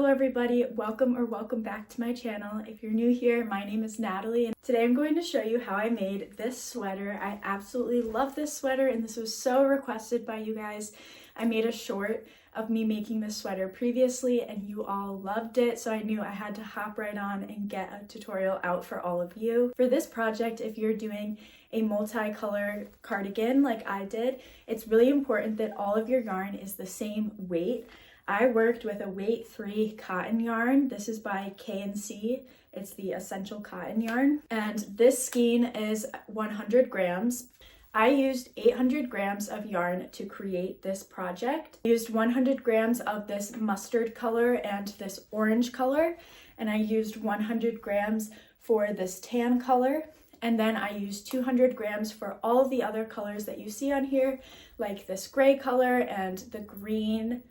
Hello everybody, welcome back to my channel. If you're new here, my name is Natalie and today I'm going to show you how I made this sweater. I absolutely love this sweater and this was so requested by you guys. I made a short of me making this sweater previously and you all loved it, so I knew I had to hop right on and get a tutorial out for all of you. For this project, if you're doing a multicolor cardigan like I did, it's really important that all of your yarn is the same weight. I worked with a weight 3 cotton yarn. This is by K&C. It's the essential cotton yarn. And this skein is 100 grams. I used 800 grams of yarn to create this project. I used 100 grams of this mustard color and this orange color. And I used 100 grams for this tan color. And then I used 200 grams for all of the other colors that you see on here, like this gray color and the green,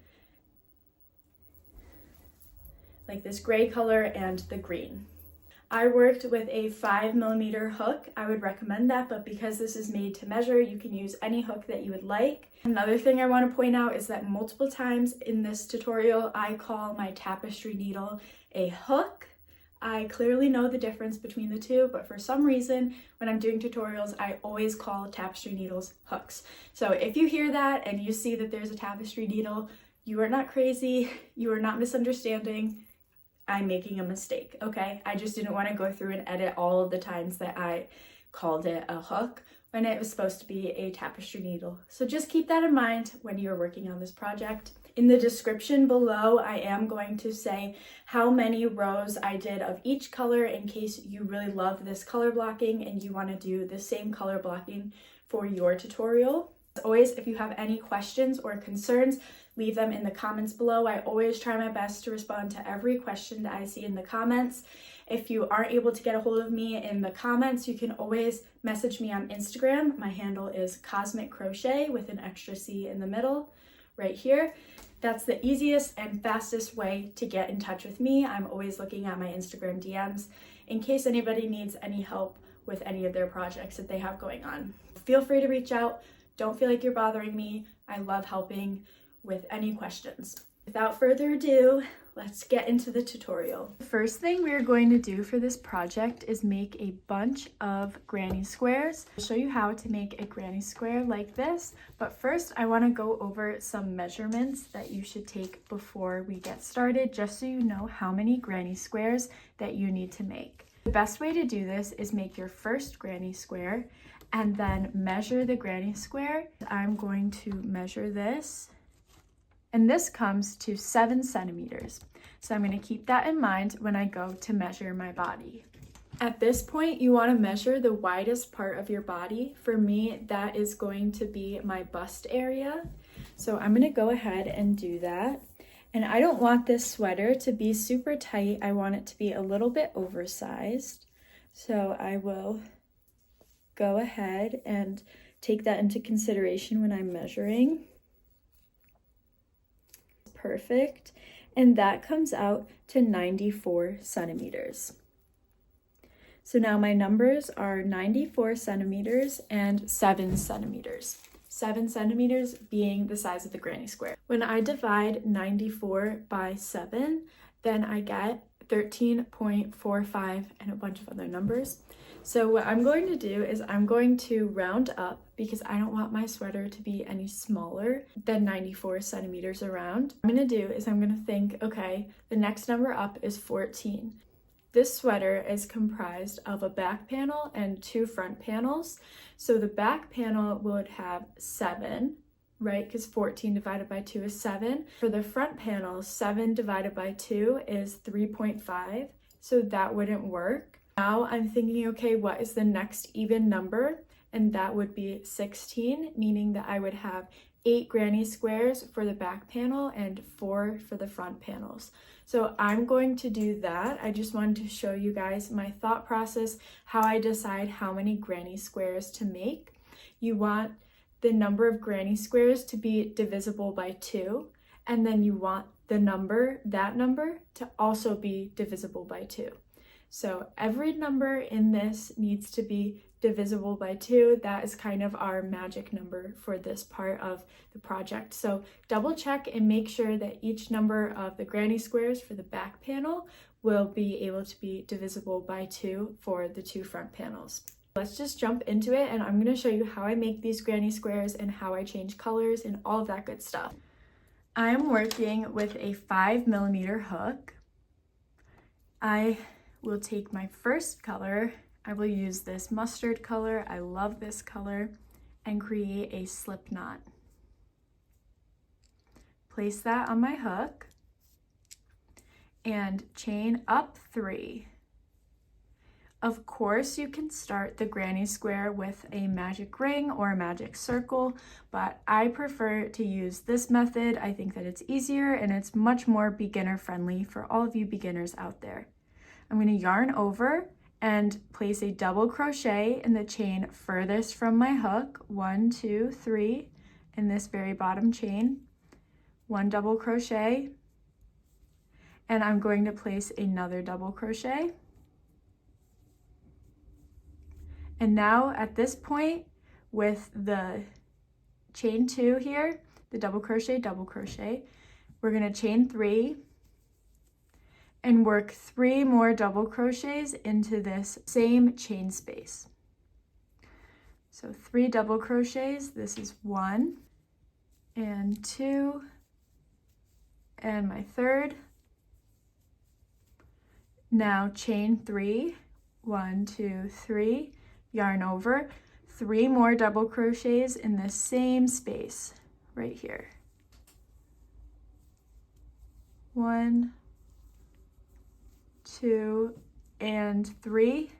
like this gray color and the green. I worked with a 5mm hook. I would recommend that, but because this is made to measure, you can use any hook that you would like. Another thing I want to point out is that multiple times in this tutorial, I call my tapestry needle a hook. I clearly know the difference between the two, but for some reason, when I'm doing tutorials, I always call tapestry needles hooks. So if you hear that and you see that there's a tapestry needle, you are not crazy, you are not misunderstanding. I'm making a mistake, okay? I just didn't want to go through and edit all of the times that I called it a hook when it was supposed to be a tapestry needle. So just keep that in mind when you're working on this project. In the description below, I am going to say how many rows I did of each color in case you really love this color blocking and you want to do the same color blocking for your tutorial. As always, if you have any questions or concerns, leave them in the comments below. I always try my best to respond to every question that I see in the comments. If you aren't able to get a hold of me in the comments, you can always message me on Instagram. My handle is Cosmic Crochet with an extra C in the middle, right here. That's the easiest and fastest way to get in touch with me. I'm always looking at my Instagram DMs in case anybody needs any help with any of their projects that they have going on. Feel free to reach out. Don't feel like you're bothering me. I love helping with any questions. Without further ado, let's get into the tutorial. The first thing we're going to do for this project is make a bunch of granny squares. I'll show you how to make a granny square like this, but first I want to go over some measurements that you should take before we get started, just so you know how many granny squares that you need to make. The best way to do this is make your first granny square and then measure the granny square. I'm going to measure this, and this comes to 7 centimeters. So I'm going to keep that in mind when I go to measure my body. At this point, you want to measure the widest part of your body. For me, that is going to be my bust area. So I'm going to go ahead and do that. And I don't want this sweater to be super tight. I want it to be a little bit oversized. So I will go ahead and take that into consideration when I'm measuring. Perfect. And that comes out to 94 centimeters. So now my numbers are 94 centimeters and 7 centimeters. 7 centimeters being the size of the granny square. When I divide 94 by 7, then I get 13.45 and a bunch of other numbers. So what I'm going to do is I'm going to round up because I don't want my sweater to be any smaller than 94 centimeters around. What I'm going to do is I'm going to think, okay, the next number up is 14. This sweater is comprised of a back panel and 2 front panels. So the back panel would have 7, right? Because 14 divided by 2 is 7. For the front panel, 7 divided by 2 is 3.5. So that wouldn't work. Now I'm thinking, okay, what is the next even number? And that would be 16, meaning that I would have 8 granny squares for the back panel and 4 for the front panels. So I'm going to do that. I just wanted to show you guys my thought process, how I decide how many granny squares to make. You want the number of granny squares to be divisible by 2, and then you want the number, that number, to also be divisible by 2. So every number in this needs to be divisible by 2, that is kind of our magic number for this part of the project. So double check and make sure that each number of the granny squares for the back panel will be able to be divisible by 2 for the 2 front panels. Let's just jump into it, and I'm going to show you how I make these granny squares and how I change colors and all of that good stuff. I'm working with a 5mm hook. I will take my first color. I will use this mustard color. I love this color, and create a slip knot. Place that on my hook and chain up 3. Of course, you can start the granny square with a magic ring or a magic circle, but I prefer to use this method. I think that it's easier and it's much more beginner friendly for all of you beginners out there. I'm going to yarn over and place a double crochet in the chain furthest from my hook, 1, 2, 3, in this very bottom chain, 1 double crochet, and I'm going to place another double crochet. And now at this point, with the chain 2 here, the double crochet, we're going to chain 3 and work 3 more double crochets into this same chain space. So 3 double crochets, this is 1 and 2 and my third. Now chain 3, 1, 2, 3, yarn over, 3 more double crochets in the same space right here. 1, 2, and 3.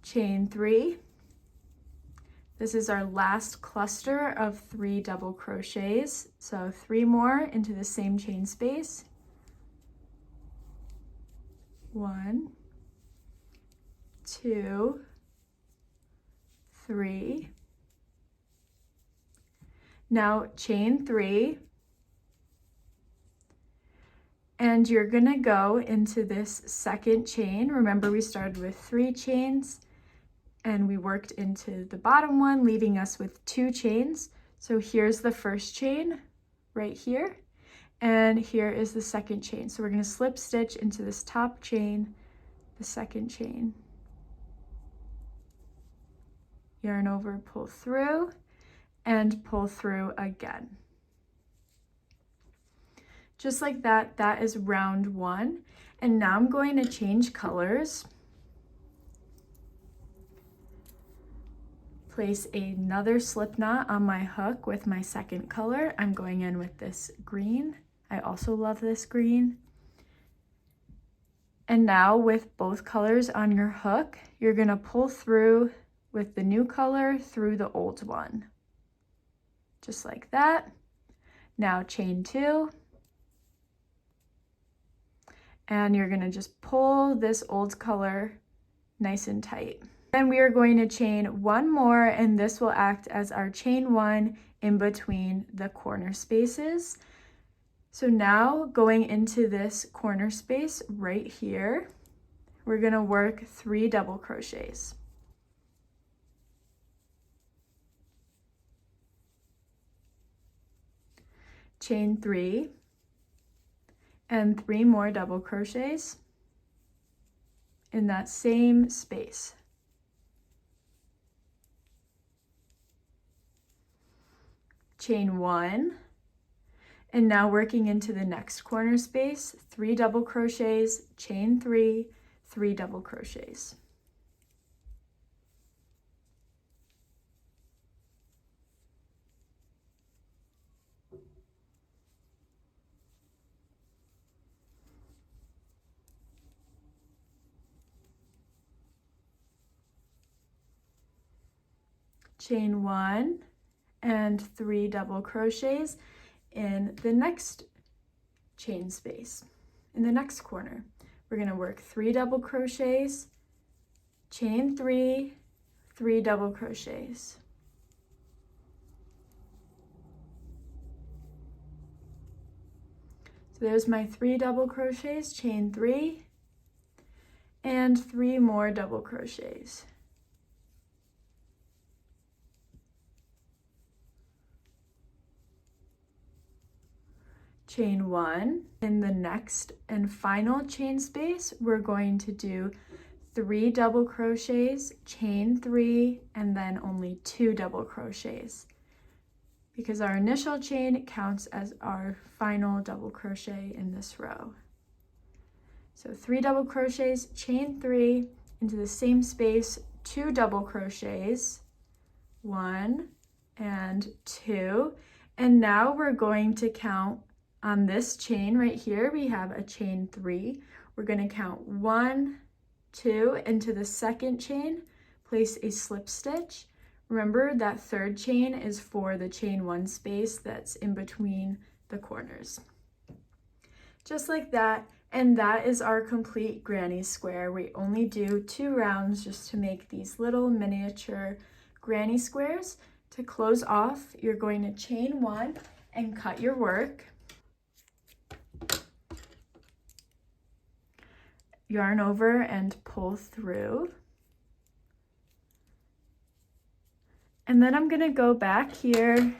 Chain 3. This is our last cluster of 3 double crochets. So 3 more into the same chain space. 1, 2, 3. Now chain 3. And you're gonna go into this second chain. Remember, we started with 3 chains and we worked into the bottom one, leaving us with 2 chains. So here's the first chain right here, and here is the second chain. So we're gonna slip stitch into this top chain, the second chain. Yarn over, pull through, and pull through again. Just like that, that is round 1. And now I'm going to change colors. Place another slip knot on my hook with my second color. I'm going in with this green. I also love this green. And now with both colors on your hook, you're gonna pull through with the new color through the old one. Just like that. Now chain 2. And you're gonna just pull this old color nice and tight. Then we are going to chain 1 more, and this will act as our chain 1 in between the corner spaces. So now going into this corner space right here, we're gonna work 3 double crochets. Chain 3. And 3 more double crochets in that same space. Chain 1, and now working into the next corner space, 3 double crochets, chain 3, 3 double crochets. Chain 1 and 3 double crochets in the next chain space. In the next corner, we're going to work 3 double crochets, chain 3, 3 double crochets. So there's my 3 double crochets, chain 3, and 3 more double crochets. Chain 1. In the next and final chain space, we're going to do 3 double crochets, chain 3, and then only 2 double crochets, because our initial chain counts as our final double crochet in this row. So 3 double crochets, chain 3, into the same space, 2 double crochets, 1 and 2, and now we're going to count on this chain right here. We have a chain 3. We're going to count 1, 2, into the second chain, place a slip stitch. Remember that third chain is for the chain 1 space that's in between the corners. Just like that, and that is our complete granny square. We only do 2 rounds just to make these little miniature granny squares. To close off, you're going to chain 1 and cut your work. Yarn over and pull through. And then I'm going to go back here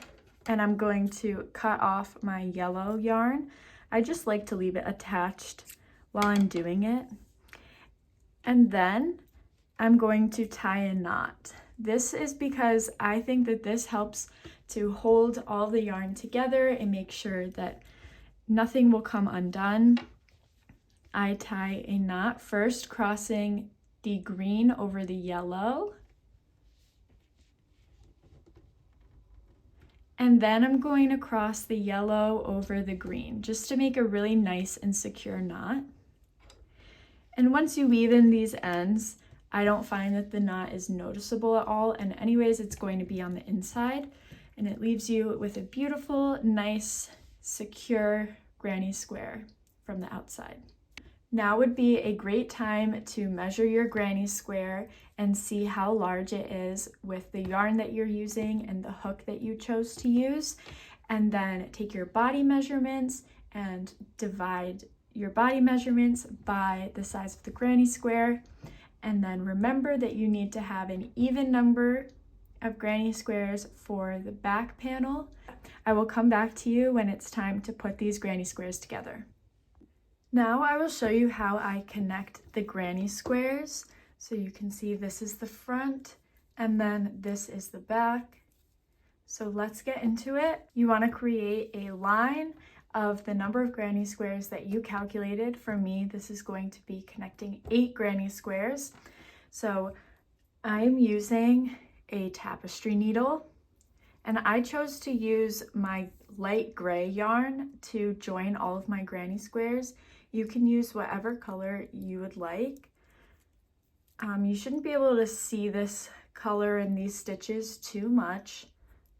and I'm going to cut off my yellow yarn. I just like to leave it attached while I'm doing it. And then I'm going to tie a knot. This is because I think that this helps to hold all the yarn together and make sure that nothing will come undone. I tie a knot first, crossing the green over the yellow. And then I'm going to cross the yellow over the green, just to make a really nice and secure knot. And once you weave in these ends, I don't find that the knot is noticeable at all. And anyways, it's going to be on the inside. And it leaves you with a beautiful, nice, secure granny square from the outside. Now would be a great time to measure your granny square and see how large it is with the yarn that you're using and the hook that you chose to use. And then take your body measurements and divide your body measurements by the size of the granny square. And then remember that you need to have an even number of granny squares for the back panel. I will come back to you when it's time to put these granny squares together. Now I will show you how I connect the granny squares. So you can see this is the front and then this is the back. So let's get into it. You want to create a line of the number of granny squares that you calculated. For me, this is going to be connecting 8 granny squares. So I'm using a tapestry needle, and I chose to use my light gray yarn to join all of my granny squares. You can use whatever color you would like. You shouldn't be able to see this color in these stitches too much,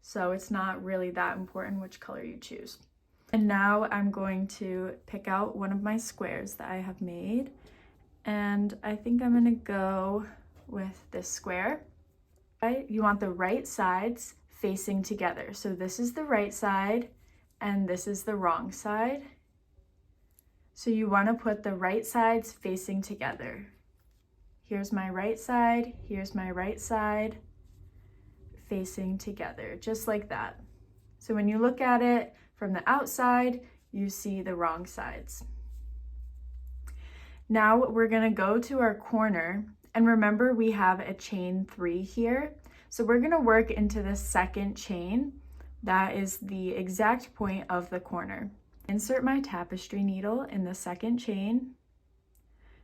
so it's not really that important which color you choose. And now I'm going to pick out one of my squares that I have made, and I think I'm gonna go with this square. You want the right sides facing together. So this is the right side and this is the wrong side. So you want to put the right sides facing together. Here's my right side, here's my right side, facing together, just like that. So when you look at it from the outside, you see the wrong sides. Now we're going to go to our corner, and remember we have a chain 3 here. So we're going to work into the second chain. That is the exact point of the corner. Insert my tapestry needle in the second chain,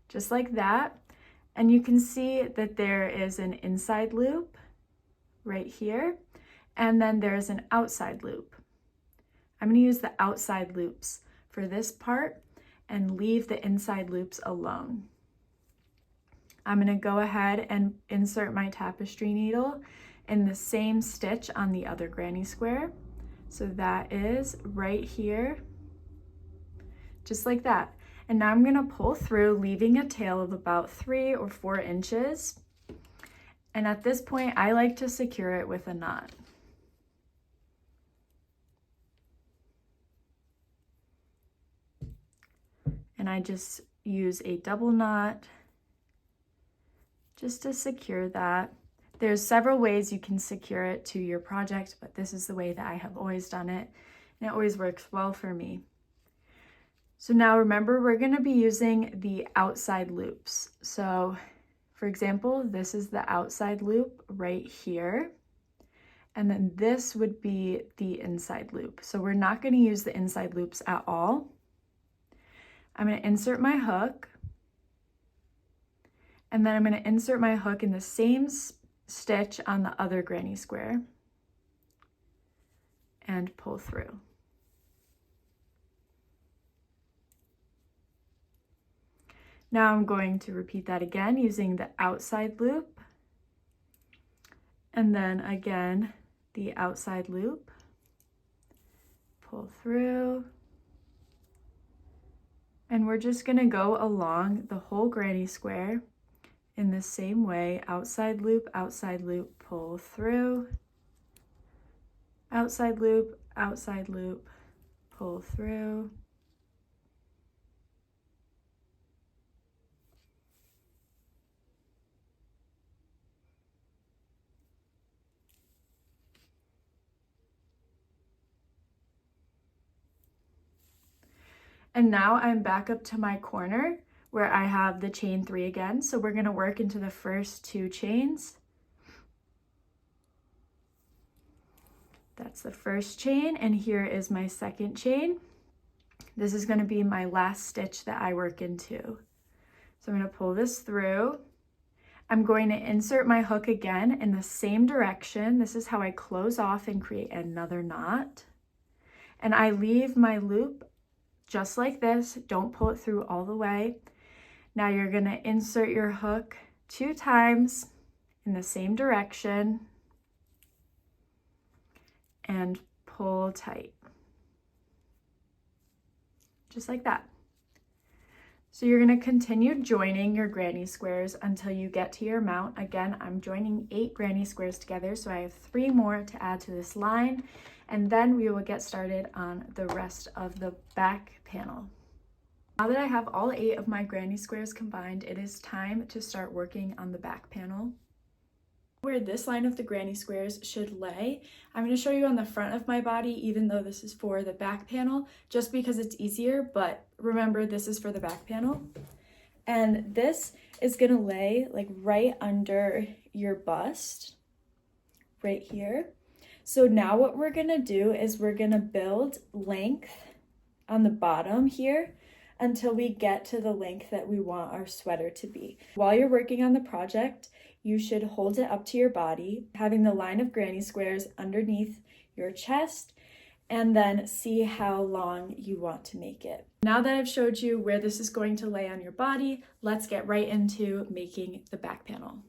just like that. And you can see that there is an inside loop right here, and then there's an outside loop. I'm going to use the outside loops for this part and leave the inside loops alone. I'm going to go ahead and insert my tapestry needle in the same stitch on the other granny square. So that is right here, just like that. And now I'm going to pull through, leaving a tail of about 3 or 4 inches. And at this point, I like to secure it with a knot. And I just use a double knot just to secure that. There's several ways you can secure it to your project, but this is the way that I have always done it, and it always works well for me. So now remember, we're going to be using the outside loops. So for example, this is the outside loop right here, and then this would be the inside loop. So we're not going to use the inside loops at all. I'm going to insert my hook, and then I'm going to insert my hook in the same stitch on the other granny square and pull through. Now I'm going to repeat that again using the outside loop, and then again the outside loop, pull through, and we're just going to go along the whole granny square in the same way. Outside loop, pull through, outside loop, pull through. And now I'm back up to my corner where I have the chain 3 again. So we're going to work into the first 2 chains. That's the first chain, and here is my second chain. This is going to be my last stitch that I work into. So I'm going to pull this through. I'm going to insert my hook again in the same direction. This is how I close off and create another knot. And I leave my loop just like this. Don't pull it through all the way. Now you're going to insert your hook 2 times in the same direction and pull tight. Just like that. So you're going to continue joining your granny squares until you get to your mount. Again, I'm joining 8 granny squares together, so I have 3 more to add to this line, and then we will get started on the rest of the back panel. Now that I have all 8 of my granny squares combined, it is time to start working on the back panel. Where this line of the granny squares should lay, I'm going to show you on the front of my body, even though this is for the back panel, just because it's easier, but remember this is for the back panel. And this is going to lay like right under your bust, right here. So now what we're going to do is we're going to build length on the bottom here until we get to the length that we want our sweater to be. While you're working on the project, you should hold it up to your body, having the line of granny squares underneath your chest, and then see how long you want to make it. Now that I've showed you where this is going to lay on your body, let's get right into making the back panel.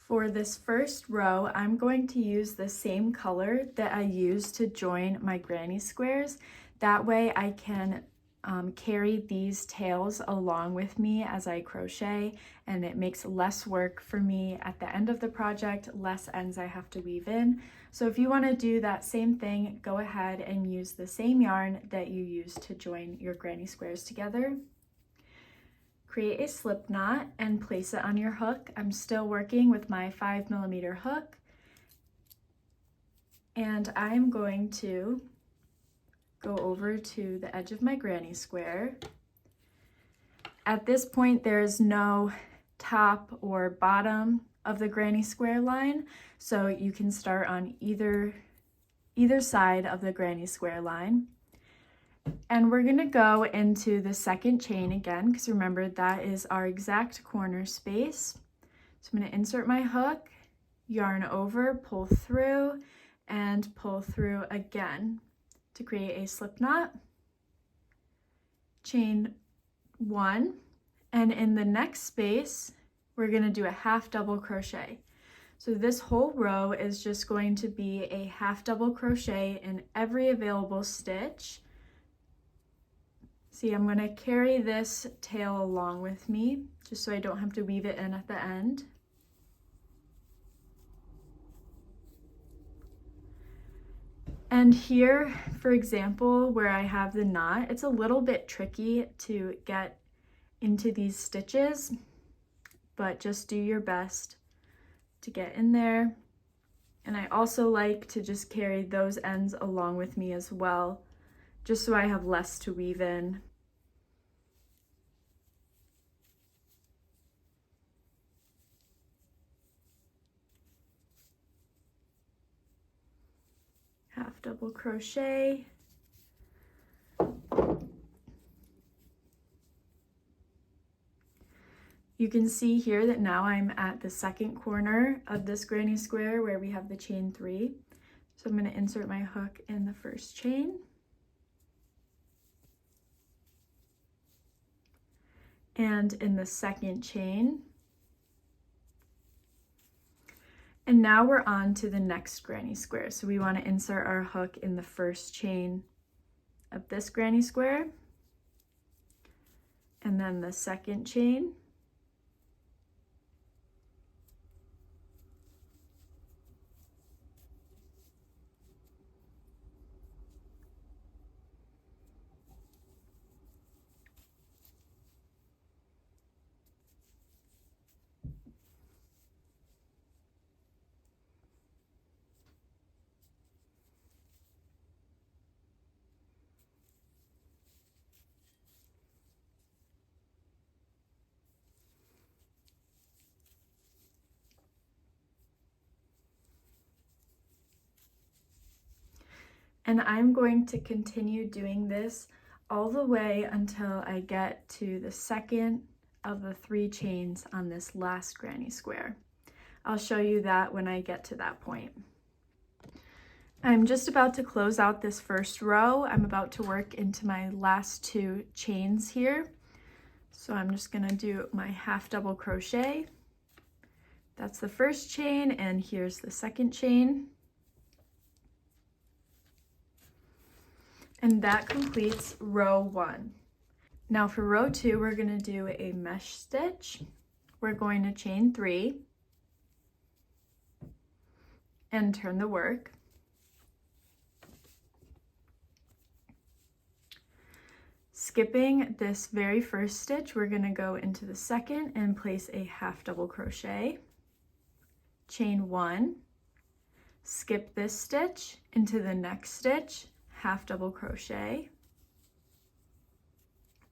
For this first row, I'm going to use the same color that I used to join my granny squares. That way I can carry these tails along with me as I crochet, and it makes less work for me at the end of the project, less ends I have to weave in. So if you want to do that same thing, go ahead and use the same yarn that you used to join your granny squares together. Create a slip knot and place it on your hook. I'm still working with my 5mm hook, and I'm going to go over to the edge of my granny square. At this point, there's no top or bottom of the granny square line, so you can start on either side of the granny square line. And we're gonna go into the second chain again, because remember that is our exact corner space. So I'm gonna insert my hook, yarn over, pull through, and pull through again to create a slip knot, chain 1, and in the next space we're going to do a half double crochet. So this whole row is just going to be a half double crochet in every available stitch. See, I'm going to carry this tail along with me just so I don't have to weave it in at the end. And here, for example, where I have the knot, it's a little bit tricky to get into these stitches, but just do your best to get in there. And I also like to just carry those ends along with me as well, just so I have less to weave in. Half double crochet. You can see here that now I'm at the second corner of this granny square where we have the chain 3. So I'm going to insert my hook in the first chain. And in the second chain. And now we're on to the next granny square. So we want to insert our hook in the first chain of this granny square. And then the second chain. And I'm going to continue doing this all the way until I get to the second of the 3 chains on this last granny square. I'll show you that when I get to that point. I'm just about to close out this first row. I'm about to work into my last 2 chains here. So I'm just gonna do my half double crochet. That's the first chain, and here's the second chain. And that completes row 1. Now for row 2, we're going to do a mesh stitch. We're going to chain 3 and turn the work. Skipping this very first stitch, we're going to go into the second and place a half double crochet, chain 1, skip this stitch into the next stitch, half double crochet,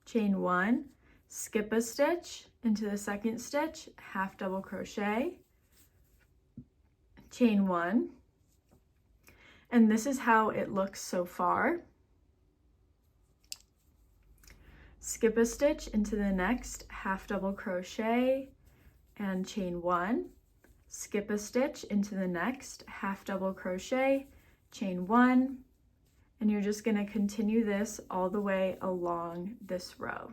chain 1, skip a stitch into the second stitch, half double crochet, chain 1, and this is how it looks so far. Skip a stitch into the next, half double crochet and chain 1, skip a stitch into the next, half double crochet, chain 1, and you're just going to continue this all the way along this row.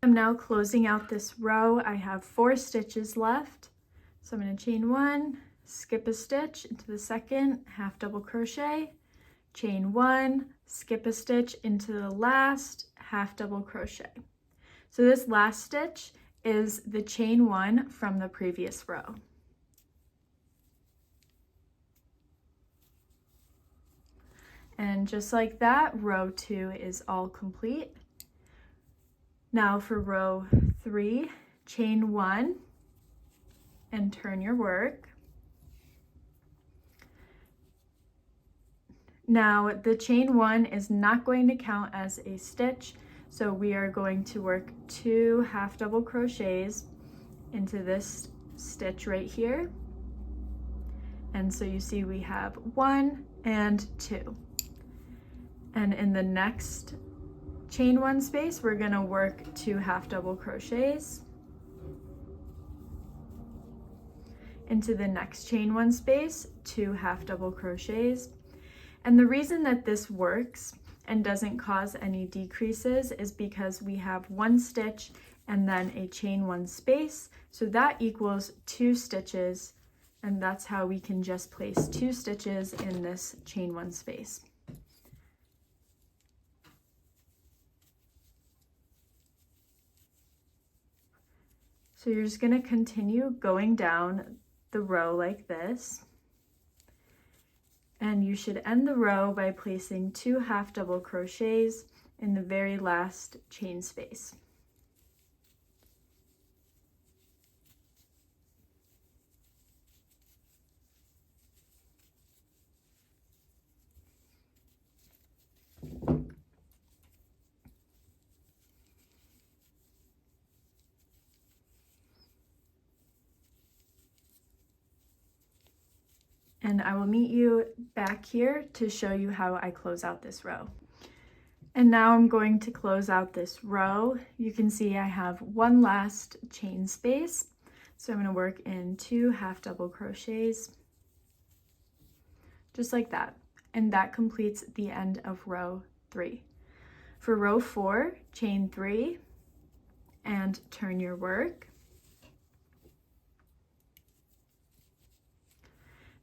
I'm now closing out this row. I have 4 stitches left. So I'm going to chain 1, skip a stitch into the second, half double crochet, chain 1, skip a stitch into the last, half double crochet. So this last stitch is the chain 1 from the previous row. And just like that, row 2 is all complete. Now for row 3, chain 1 and turn your work. Now the chain 1 is not going to count as a stitch, so we are going to work 2 half double crochets into this stitch right here. And so you see we have 1 and 2. And in the next chain 1 space, we're going to work 2 half double crochets into the next chain 1 space, 2 half double crochets. And the reason that this works and doesn't cause any decreases is because we have 1 stitch and then a chain 1 space. So that equals 2 stitches, and that's how we can just place 2 stitches in this chain 1 space. So you're just going to continue going down the row like this. And you should end the row by placing 2 half double crochets in the very last chain space. And I will meet you back here to show you how I close out this row. And now I'm going to close out this row. You can see I have one last chain space. So I'm going to work in 2 half double crochets, just like that. And that completes the end of row 3. For row 4, chain 3 and turn your work.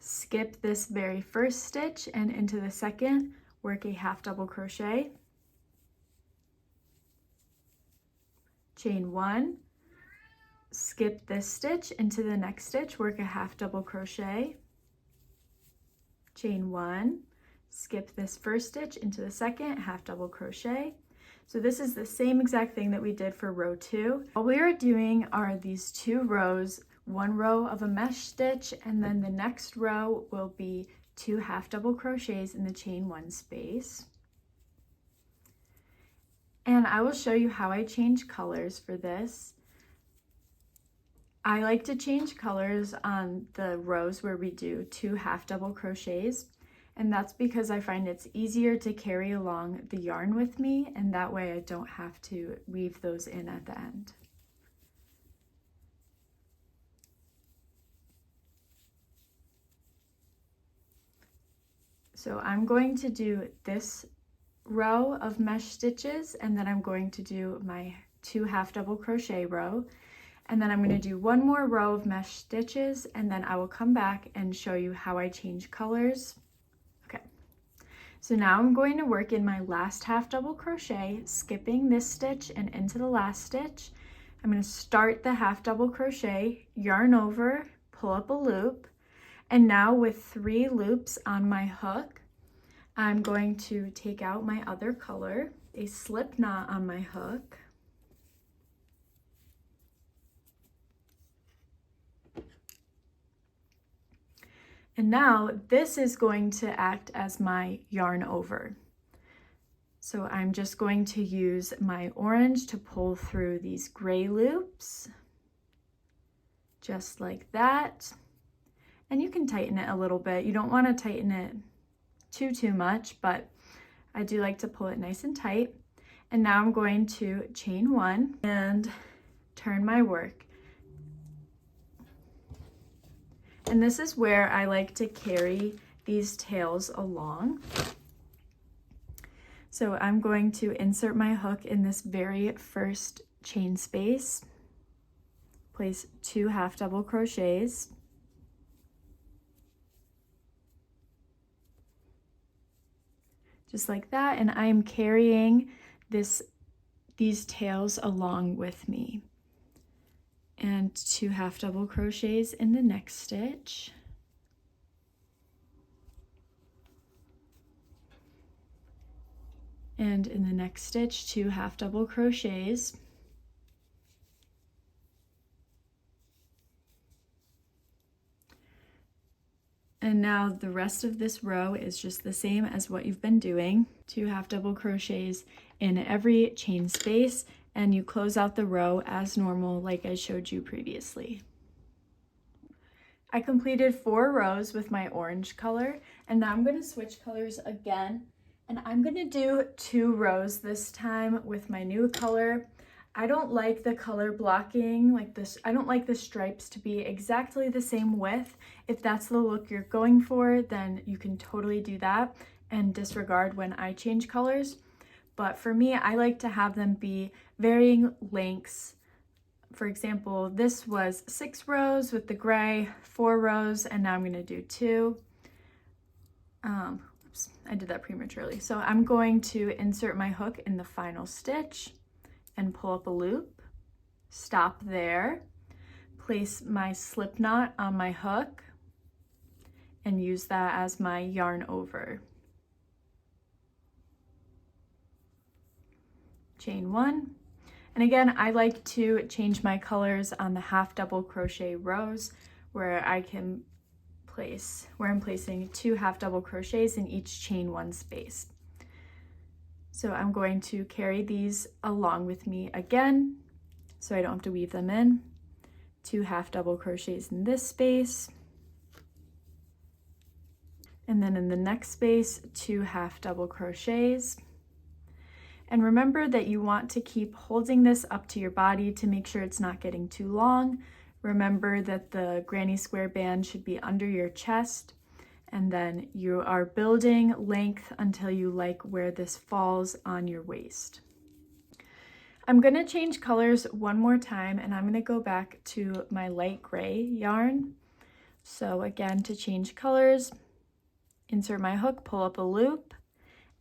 Skip this very first stitch and into the second, work a half double crochet, chain 1, skip this stitch into the next stitch, work a half double crochet, chain 1, skip this first stitch into the second, half double crochet. So this is the same exact thing that we did for row 2. All we are doing are these 2 rows, 1 row of a mesh stitch, and then the next row will be 2 half double crochets in the chain 1 space. And I will show you how I change colors for this. I like to change colors on the rows where we do 2 half double crochets, and that's because I find it's easier to carry along the yarn with me, and that way I don't have to weave those in at the end. So I'm going to do this row of mesh stitches, and then I'm going to do my 2 half double crochet row, and then I'm going to do 1 more row of mesh stitches, and then I will come back and show you how I change colors. Okay, so now I'm going to work in my last half double crochet, skipping this stitch and into the last stitch. I'm going to start the half double crochet, yarn over, pull up a loop, and now with 3 loops on my hook, I'm going to take out my other color, a slip knot on my hook, and now this is going to act as my yarn over. So I'm just going to use my orange to pull through these gray loops, just like that. And you can tighten it a little bit. You don't want to tighten it too much, but I do like to pull it nice and tight. And now I'm going to chain 1 and turn my work. And this is where I like to carry these tails along. So I'm going to insert my hook in this very first chain space, place 2 half double crochets, just like that, and I am carrying these tails along with me. And 2 half double crochets in the next stitch. And in the next stitch, 2 half double crochets. And now the rest of this row is just the same as what you've been doing. 2 half double crochets in every chain space, and you close out the row as normal like I showed you previously. I completed 4 rows with my orange color, and now I'm going to switch colors again, and I'm going to do 2 rows this time with my new color. I don't like the color blocking like this. I don't like the stripes to be exactly the same width. If that's the look you're going for, then you can totally do that and disregard when I change colors. But for me, I like to have them be varying lengths. For example, this was 6 rows with the gray, 4 rows, and now I'm going to do 2. Oops, I did that prematurely. So I'm going to insert my hook in the final stitch and pull up a loop, stop there, place my slip knot on my hook, and use that as my yarn over. Chain 1. And again, I like to change my colors on the half double crochet rows where I'm placing 2 half double crochets in each chain 1 space. So I'm going to carry these along with me again, so I don't have to weave them in. 2 half double crochets in this space. And then in the next space, 2 half double crochets. And remember that you want to keep holding this up to your body to make sure it's not getting too long. Remember that the granny square band should be under your chest, and then you are building length until you like where this falls on your waist. I'm going to change colors one more time, and I'm going to go back to my light gray yarn. So again, to change colors, insert my hook, pull up a loop,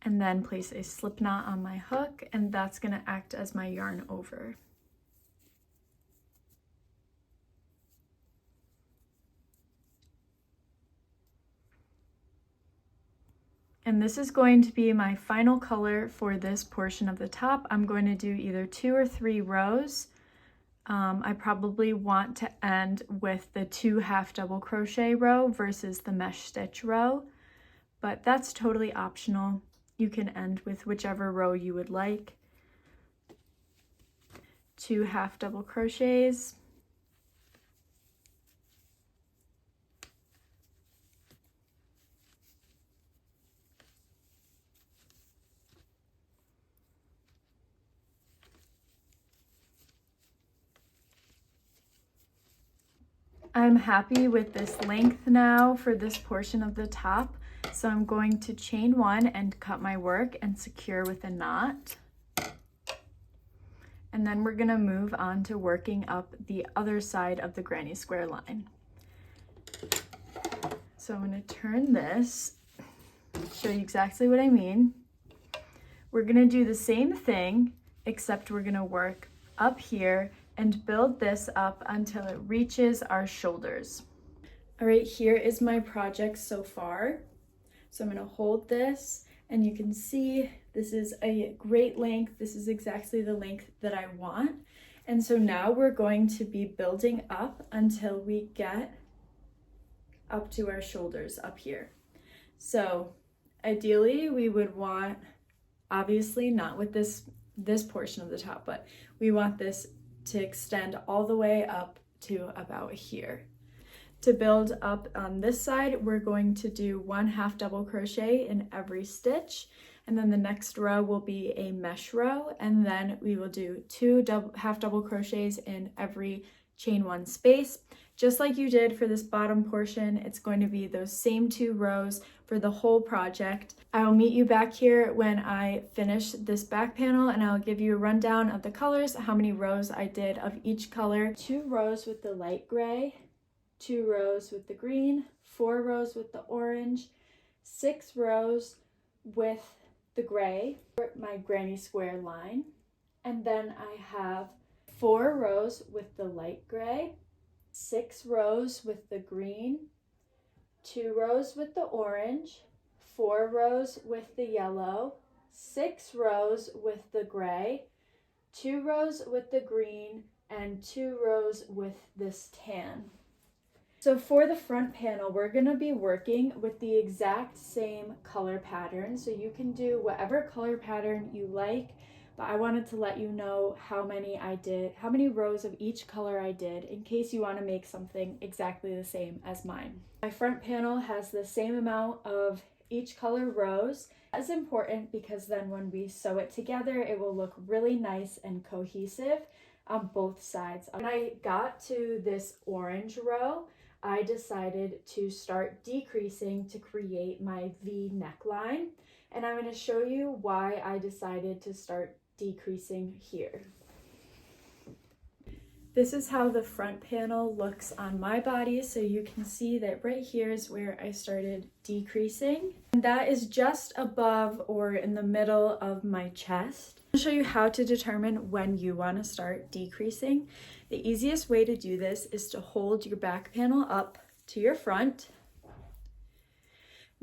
and then place a slip knot on my hook, and that's going to act as my yarn over. And this is going to be my final color for this portion of the top. I'm going to do either 2 or 3 rows. I probably want to end with the 2 half double crochet row versus the mesh stitch row, but that's totally optional. You can end with whichever row you would like. 2 half double crochets. I'm happy with this length now for this portion of the top, so I'm going to chain 1 and cut my work and secure with a knot. And then we're going to move on to working up the other side of the granny square line. So I'm going to turn this, show you exactly what I mean. We're going to do the same thing, except we're going to work up here and build this up until it reaches our shoulders. All right, here is my project so far. So I'm going to hold this, and you can see this is a great length. This is exactly the length that I want. And so now we're going to be building up until we get up to our shoulders up here. So ideally we would want, obviously not with this portion of the top, but we want this to extend all the way up to about here. To build up on this side, we're going to do 1 half double crochet in every stitch, and then the next row will be a mesh row, and then we will do 2 half double crochets in every chain 1 space. Just like you did for this bottom portion, it's going to be those same 2 rows for the whole project. I will meet you back here when I finish this back panel, and I'll give you a rundown of the colors, how many rows I did of each color. 2 rows with the light gray, 2 rows with the green, 4 rows with the orange, 6 rows with the gray, my granny square line, and then I have 4 rows with the light gray, 6 rows with the green, 2 rows with the orange, 4 rows with the yellow, 6 rows with the gray, 2 rows with the green, and 2 rows with this tan. So for the front panel, we're going to be working with the exact same color pattern. So you can do whatever color pattern you like, but I wanted to let you know how many rows of each color I did, in case you want to make something exactly the same as mine. My front panel has the same amount of each color rows. That's important because then when we sew it together, it will look really nice and cohesive on both sides. When I got to this orange row, I decided to start decreasing to create my V neckline, and I'm going to show you why I decided to start decreasing here. This is how the front panel looks on my body, so you can see that right here is where I started decreasing. And that is just above or in the middle of my chest. I'll show you how to determine when you want to start decreasing. The easiest way to do this is to hold your back panel up to your front,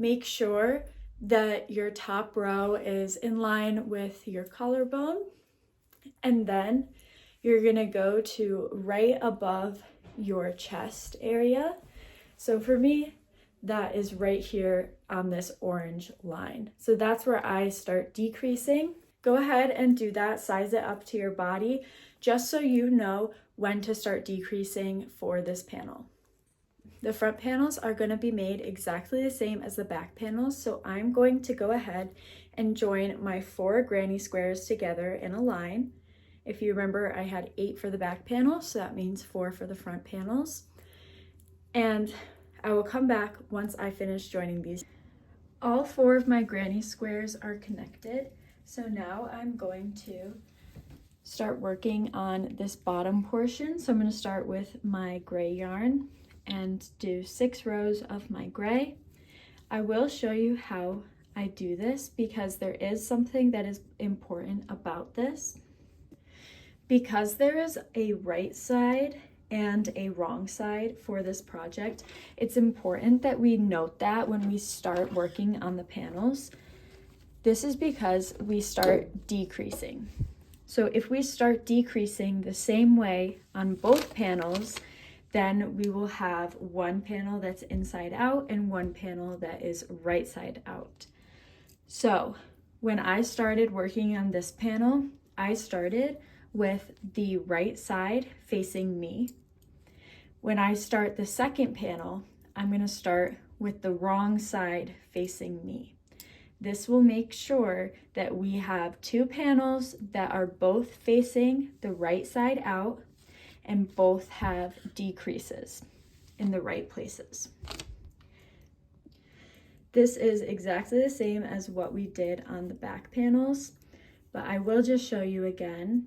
make sure that your top row is in line with your collarbone, and then you're gonna go to right above your chest area. So for me, that is right here on this orange line. So that's where I start decreasing. Go ahead and do that, size it up to your body, just so you know when to start decreasing for this panel. The front panels are going to be made exactly the same as the back panels, so I'm going to go ahead and join my 4 granny squares together in a line. If you remember, I had 8 for the back panel, so that means 4 for the front panels. And I will come back once I finish joining these. All 4 of my granny squares are connected, so now I'm going to start working on this bottom portion. So I'm going to start with my gray yarn and do 6 rows of my gray. I will show you how I do this because there is something that is important about this. Because there is a right side and a wrong side for this project, it's important that we note that when we start working on the panels. This is because we start decreasing. So if we start decreasing the same way on both panels, then we will have one panel that's inside out and one panel that is right side out. So when I started working on this panel, I started with the right side facing me. When I start the second panel, I'm going to start with the wrong side facing me. This will make sure that we have 2 panels that are both facing the right side out and both have decreases in the right places. This is exactly the same as what we did on the back panels, but I will just show you again,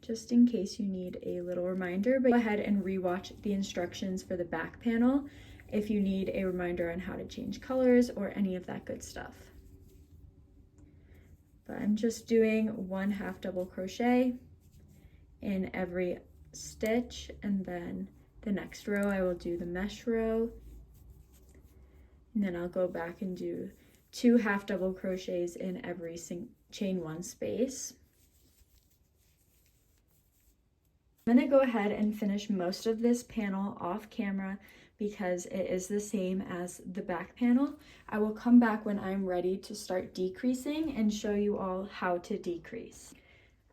just in case you need a little reminder. But go ahead and rewatch the instructions for the back panel if you need a reminder on how to change colors or any of that good stuff. But I'm just doing 1 half double crochet in every stitch, and then the next row I will do the mesh row, and then I'll go back and do 2 half double crochets in every chain 1 space. I'm going to go ahead and finish most of this panel off camera because it is the same as the back panel. I will come back when I'm ready to start decreasing and show you all how to decrease.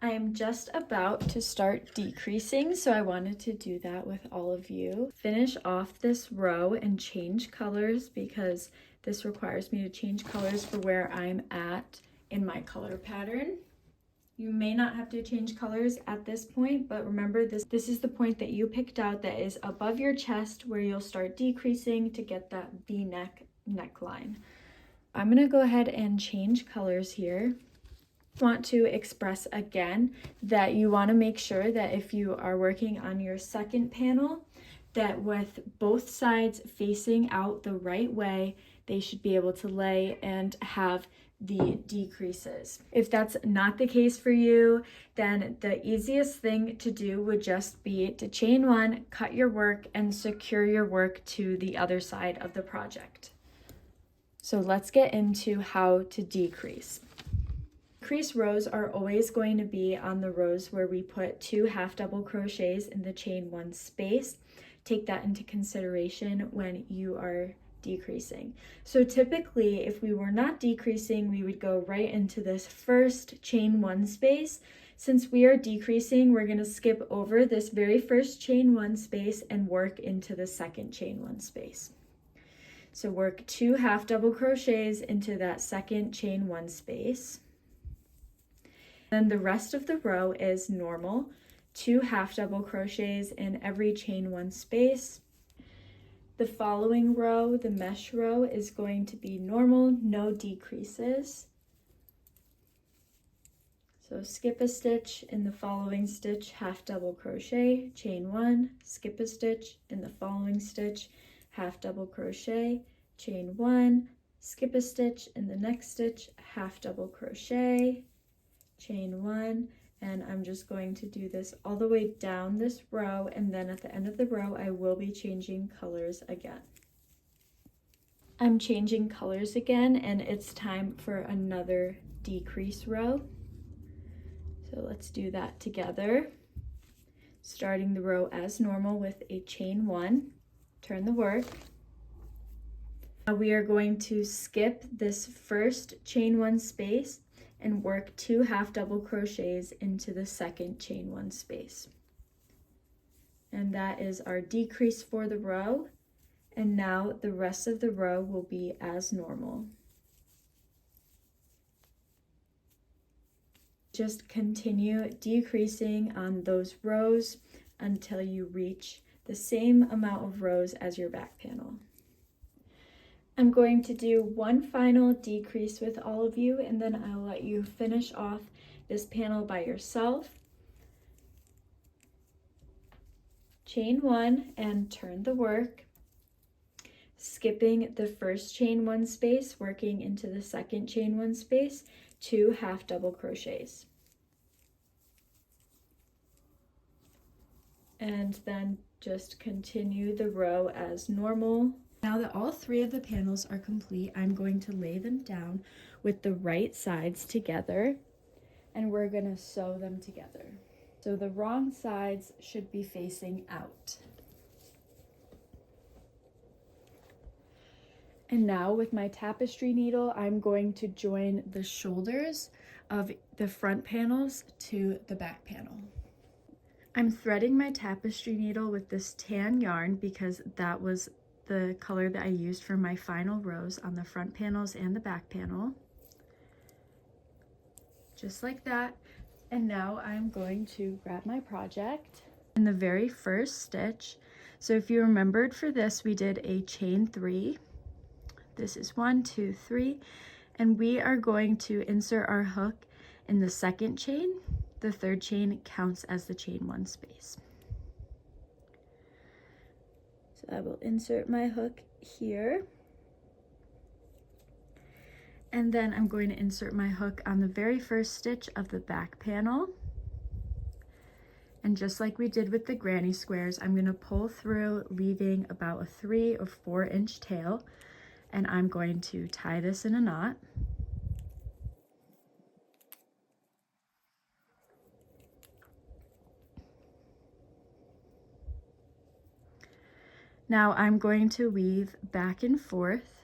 I am just about to start decreasing, so I wanted to do that with all of you. Finish off this row and change colors because this requires me to change colors for where I'm at in my color pattern. You may not have to change colors at this point, but remember this is the point that you picked out that is above your chest where you'll start decreasing to get that V-neck neckline. I'm going to go ahead and change colors here. Want to express again that you want to make sure that if you are working on your second panel, that with both sides facing out the right way, they should be able to lay and have the decreases. If that's not the case for you, then the easiest thing to do would just be to chain 1, cut your work, and secure your work to the other side of the project. So let's get into how to decrease. Decrease rows are always going to be on the rows where we put 2 half double crochets in the chain 1 space. Take that into consideration when you are decreasing. So typically, if we were not decreasing, we would go right into this first chain 1 space. Since we are decreasing, we're going to skip over this very first chain 1 space and work into the second chain 1 space. So work 2 half double crochets into that second chain 1 space. Then the rest of the row is normal, 2 half double crochets in every chain 1 space. The following row, the mesh row, is going to be normal, no decreases. So skip a stitch in the following stitch, half double crochet, chain 1, skip a stitch in the following stitch, half double crochet, chain 1, skip a stitch in the next stitch, half double crochet, chain 1, and I'm just going to do this all the way down this row, and then at the end of the row I will be changing colors again. I'm changing colors again, and it's time for another decrease row. So let's do that together. Starting the row as normal with a chain 1, turn the work. Now we are going to skip this first chain 1 space and work 2 half double crochets into the second chain 1 space. And that is our decrease for the row. And now the rest of the row will be as normal. Just continue decreasing on those rows until you reach the same amount of rows as your back panel. I'm going to do one final decrease with all of you, and then I'll let you finish off this panel by yourself. Chain 1 and turn the work, skipping the first chain 1 space, working into the second chain 1 space, 2 half double crochets. And then just continue the row as normal. Now that all 3 of the panels are complete, I'm going to lay them down with the right sides together, and we're going to sew them together. So the wrong sides should be facing out. And now with my tapestry needle, I'm going to join the shoulders of the front panels to the back panel. I'm threading my tapestry needle with this tan yarn because that was the color that I used for my final rows on the front panels and the back panel. Just like that. And now I'm going to grab my project in the very first stitch. So if you remembered for this, we did a chain 3. This is 1, 2, 3, and we are going to insert our hook in the second chain. The third chain counts as the chain 1 space. So I will insert my hook here. And then I'm going to insert my hook on the very first stitch of the back panel. And just like we did with the granny squares, I'm going to pull through, leaving about a 3 or 4 inch tail. And I'm going to tie this in a knot. Now I'm going to weave back and forth.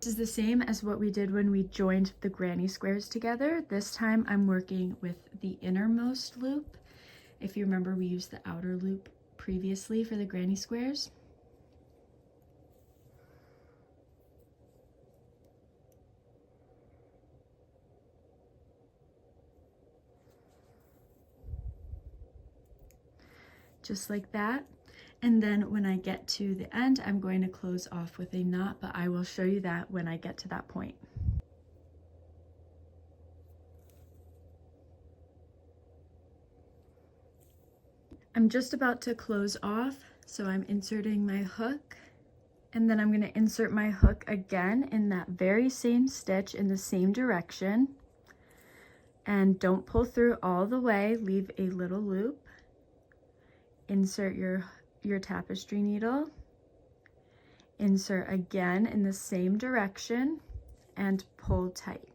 This is the same as what we did when we joined the granny squares together. This time I'm working with the innermost loop. If you remember, we used the outer loop previously for the granny squares. Just like that. And then when I get to the end, I'm going to close off with a knot, but I will show you that when I get to that point. I'm just about to close off, so I'm inserting my hook, and then I'm going to insert my hook again in that very same stitch in the same direction. And don't pull through all the way, leave a little loop. Insert your tapestry needle, insert again in the same direction, and pull tight.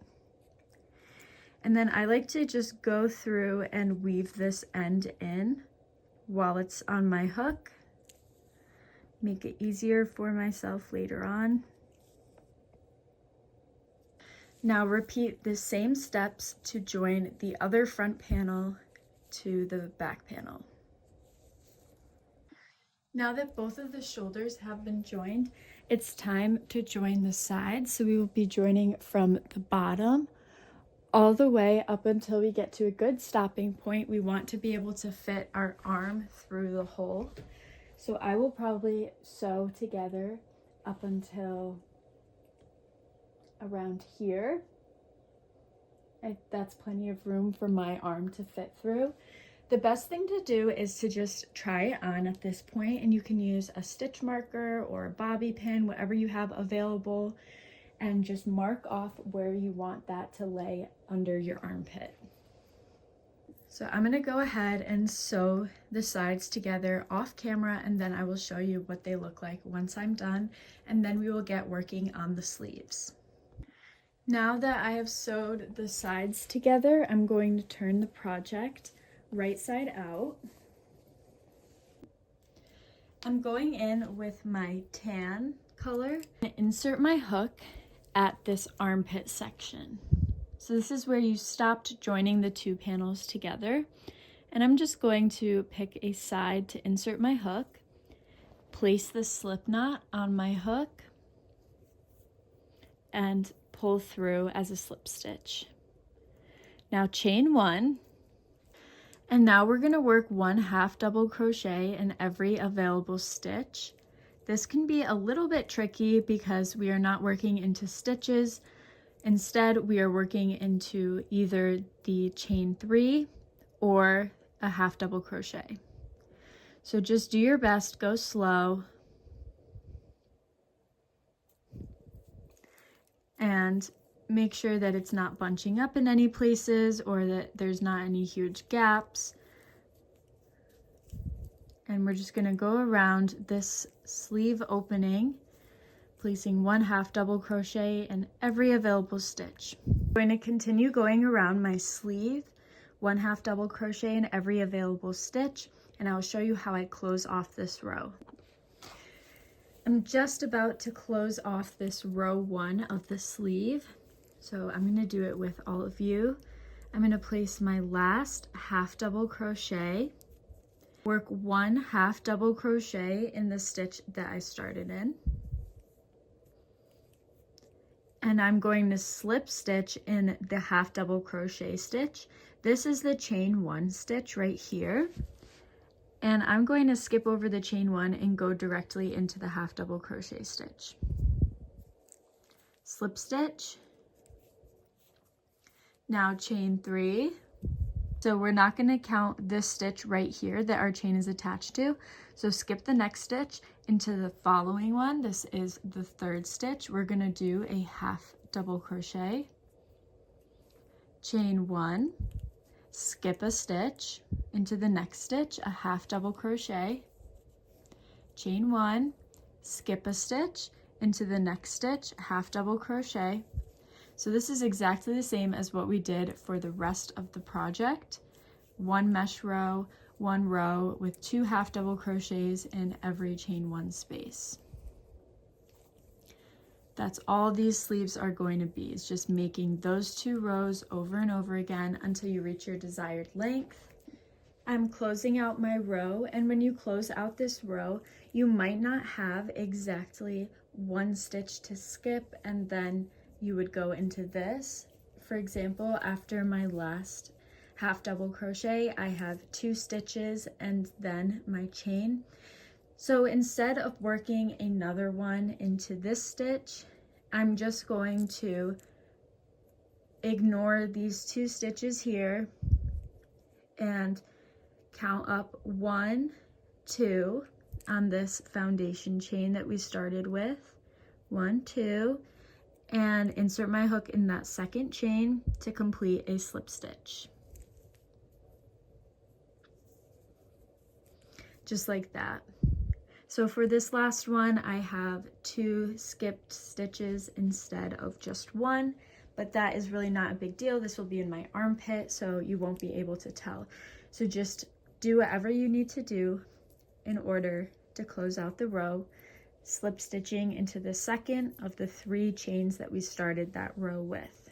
And then I like to just go through and weave this end in while it's on my hook, make it easier for myself later on. Now repeat the same steps to join the other front panel to the back panel. Now that both of the shoulders have been joined, it's time to join the sides. So we will be joining from the bottom all the way up until we get to a good stopping point. We want to be able to fit our arm through the hole. So I will probably sew together up until around here. That's plenty of room for my arm to fit through. The best thing to do is to just try it on at this point, and you can use a stitch marker or a bobby pin, whatever you have available, and just mark off where you want that to lay under your armpit. So I'm going to go ahead and sew the sides together off camera, and then I will show you what they look like once I'm done, and then we will get working on the sleeves. Now that I have sewed the sides together, I'm going to turn the project right side out. I'm going in with my tan color and insert my hook at this armpit section. So this is where you stopped joining the two panels together. And I'm just going to pick a side to insert my hook, place the slip knot on my hook, and pull through as a slip stitch. Now chain 1, and now we're going to work 1/2 double crochet in every available stitch. This can be a little bit tricky because we are not working into stitches. Instead, we are working into either the chain 3 or a 1/2 double crochet. So just do your best, go slow, and make sure that it's not bunching up in any places or that there's not any huge gaps. And we're just going to go around this sleeve opening, placing 1/2 double crochet in every available stitch. I'm going to continue going around my sleeve, 1/2 double crochet in every available stitch, and I'll show you how I close off this row. I'm just about to close off this row 1 of the sleeve, so I'm going to do it with all of you. I'm going to place my last 1/2 double crochet, work 1/2 double crochet in the stitch that I started in, and I'm going to slip stitch in the 1/2 double crochet stitch. This is the chain 1 stitch right here, and I'm going to skip over the chain 1 and go directly into the 1/2 double crochet stitch. Slip stitch, now chain 3. So we're not going to count this stitch right here that our chain is attached to. So skip the next stitch into the following one. This is the 3rd stitch. We're going to do a 1/2 double crochet, chain 1, skip a stitch into the next stitch, a 1/2 double crochet, chain 1, skip a stitch into the next stitch, 1/2 double crochet. So this is exactly the same as what we did for the rest of the project. 1 mesh row, 1 row with 2 1/2 double crochets in every chain 1 space. That's all these sleeves are going to be, is just making those 2 rows over and over again until you reach your desired length. I'm closing out my row, and when you close out this row, you might not have exactly 1 stitch to skip, and then you would go into this. For example, after my last 1/2 double crochet, I have 2 stitches and then my chain. So instead of working another one into this stitch, I'm just going to ignore these 2 stitches here and count up 1, 2 on this foundation chain that we started with, 1, 2, and insert my hook in that 2nd chain to complete a slip stitch. Just like that. So for this last one, I have 2 skipped stitches instead of just 1, but that is really not a big deal. This will be in my armpit, so you won't be able to tell. So just do whatever you need to do in order to close out the row, slip stitching into the 2nd of the 3 chains that we started that row with.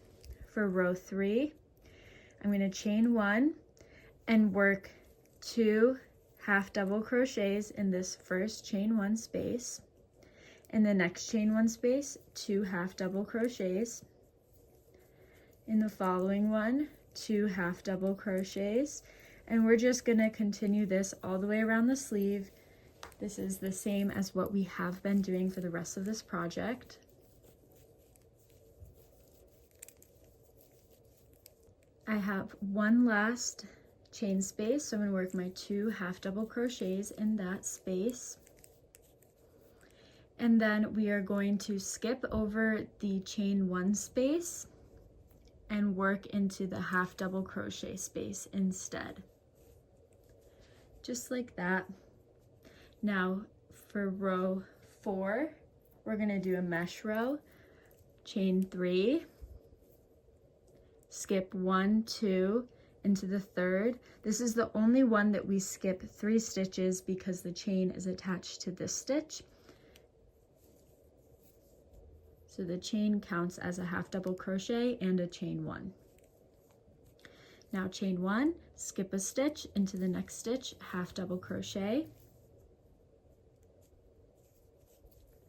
For row 3, I'm going to chain 1 and work 2 1/2 double crochets in this first chain 1 space. In the next chain 1 space, 2 1/2 double crochets. In the following one, 2 1/2 double crochets. And we're just going to continue this all the way around the sleeve. This is the same as what we have been doing for the rest of this project. I have 1 last chain space, so I'm going to work my 2 1/2 double crochets in that space. And then we are going to skip over the chain 1 space and work into the half double crochet space instead. Just like that. Now for row 4, we're going to do a mesh row, chain 3, skip 1, 2 into the 3rd. This is the only one that we skip 3 stitches because the chain is attached to this stitch. So the chain counts as a half double crochet and a chain 1. Now chain 1, skip a stitch into the next stitch, half double crochet,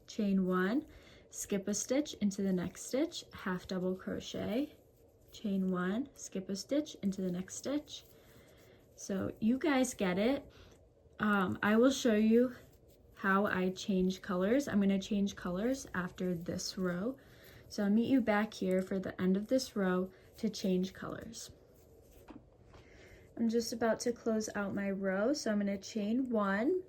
chain 1, skip a stitch into the next stitch, half double crochet, chain 1, skip a stitch into the next stitch. So you guys get it. I will show you how I change colors. I'm going to change colors after this row. So I'll meet you back here for the end of this row to change colors. I'm just about to close out my row, so I'm going to chain 1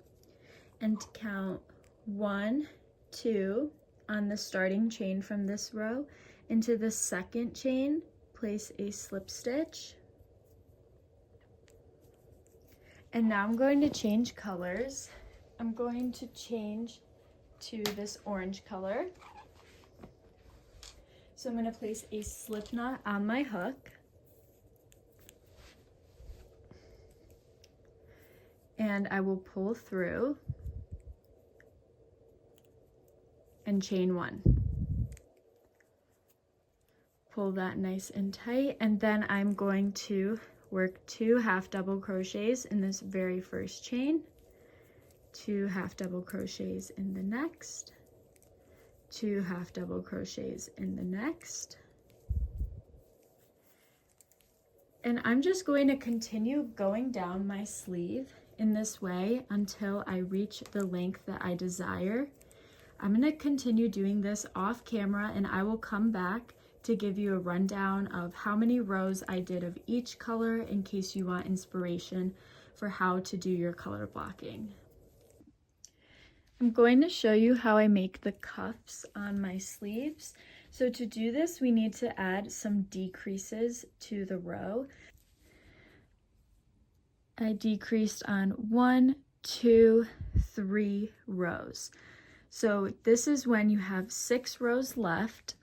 and count 1, 2 on the starting chain from this row. Into the second chain, place a slip stitch. And now I'm going to change colors. I'm going to change to this orange color. So I'm going to place a slip knot on my hook. And I will pull through and chain 1. Pull that nice and tight, and then I'm going to work 2 half double crochets in this very first chain, 2 half double crochets in the next, 2 half double crochets in the next. And I'm just going to continue going down my sleeve in this way until I reach the length that I desire. I'm going to continue doing this off camera, and I will come back to give you a rundown of how many rows I did of each color in case you want inspiration for how to do your color blocking. I'm going to show you how I make the cuffs on my sleeves. So to do this, we need to add some decreases to the row. I decreased on 1, 2, 3 rows. So this is when you have 6 rows left.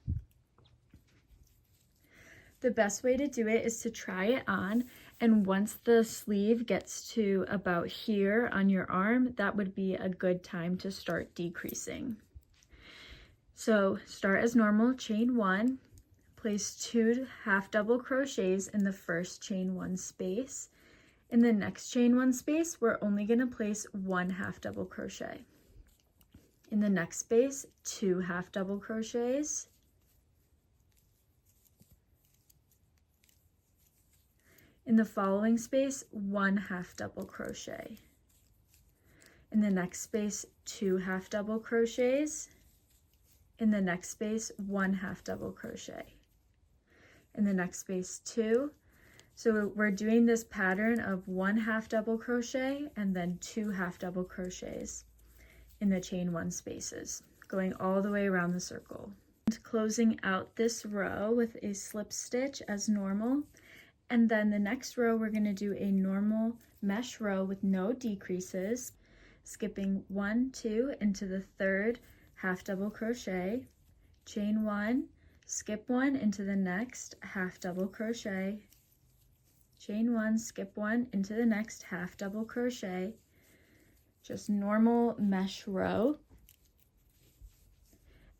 The best way to do it is to try it on, and once the sleeve gets to about here on your arm, that would be a good time to start decreasing. So start as normal, chain 1, place 2 half double crochets in the first chain 1 space. In the next chain 1 space, we're only going to place 1 half double crochet. In the next space, 2 half double crochets. In the following space, 1 half double crochet. In the next space, 2 half double crochets. In the next space, 1 half double crochet. In the next space, 2. So we're doing this pattern of 1 half double crochet and then 2 half double crochets in the chain 1 spaces, going all the way around the circle. And closing out this row with a slip stitch as normal. And then the next row, we're going to do a normal mesh row with no decreases, skipping 1, 2 into the 3rd half double crochet, chain 1, skip 1 into the next half double crochet, chain 1, skip 1 into the next half double crochet, just normal mesh row.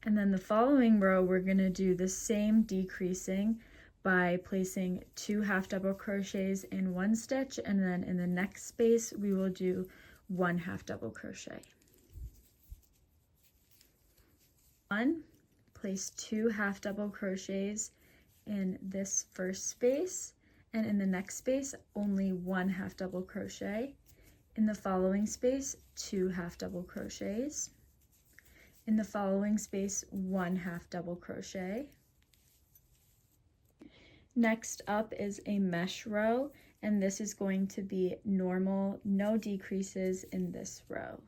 And then the following row, we're going to do the same decreasing by placing 2 half double crochets in 1 stitch, and then in the next space we will do 1 half double crochet. 1, place 2 half double crochets in this first space, and in the next space only 1 half double crochet. In the following space, 2 half double crochets. In the following space, 1 half double crochet. Next up is a mesh row, and this is going to be normal, no decreases in this row.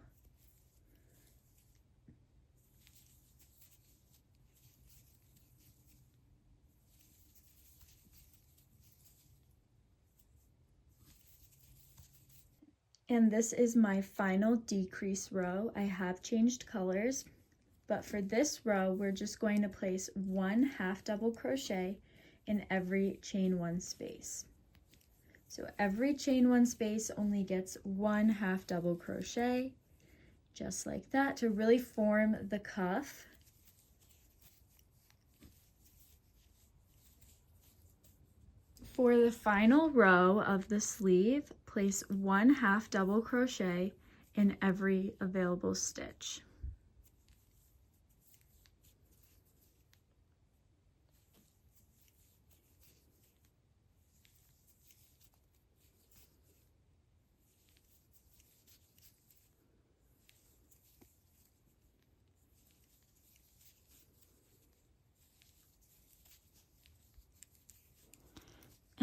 And this is my final decrease row. I have changed colors, but for this row, we're just going to place 1 half double crochet in every chain 1 space. So every chain 1 space only gets 1 half double crochet, just like that, to really form the cuff. For the final row of the sleeve, place 1 half double crochet in every available stitch.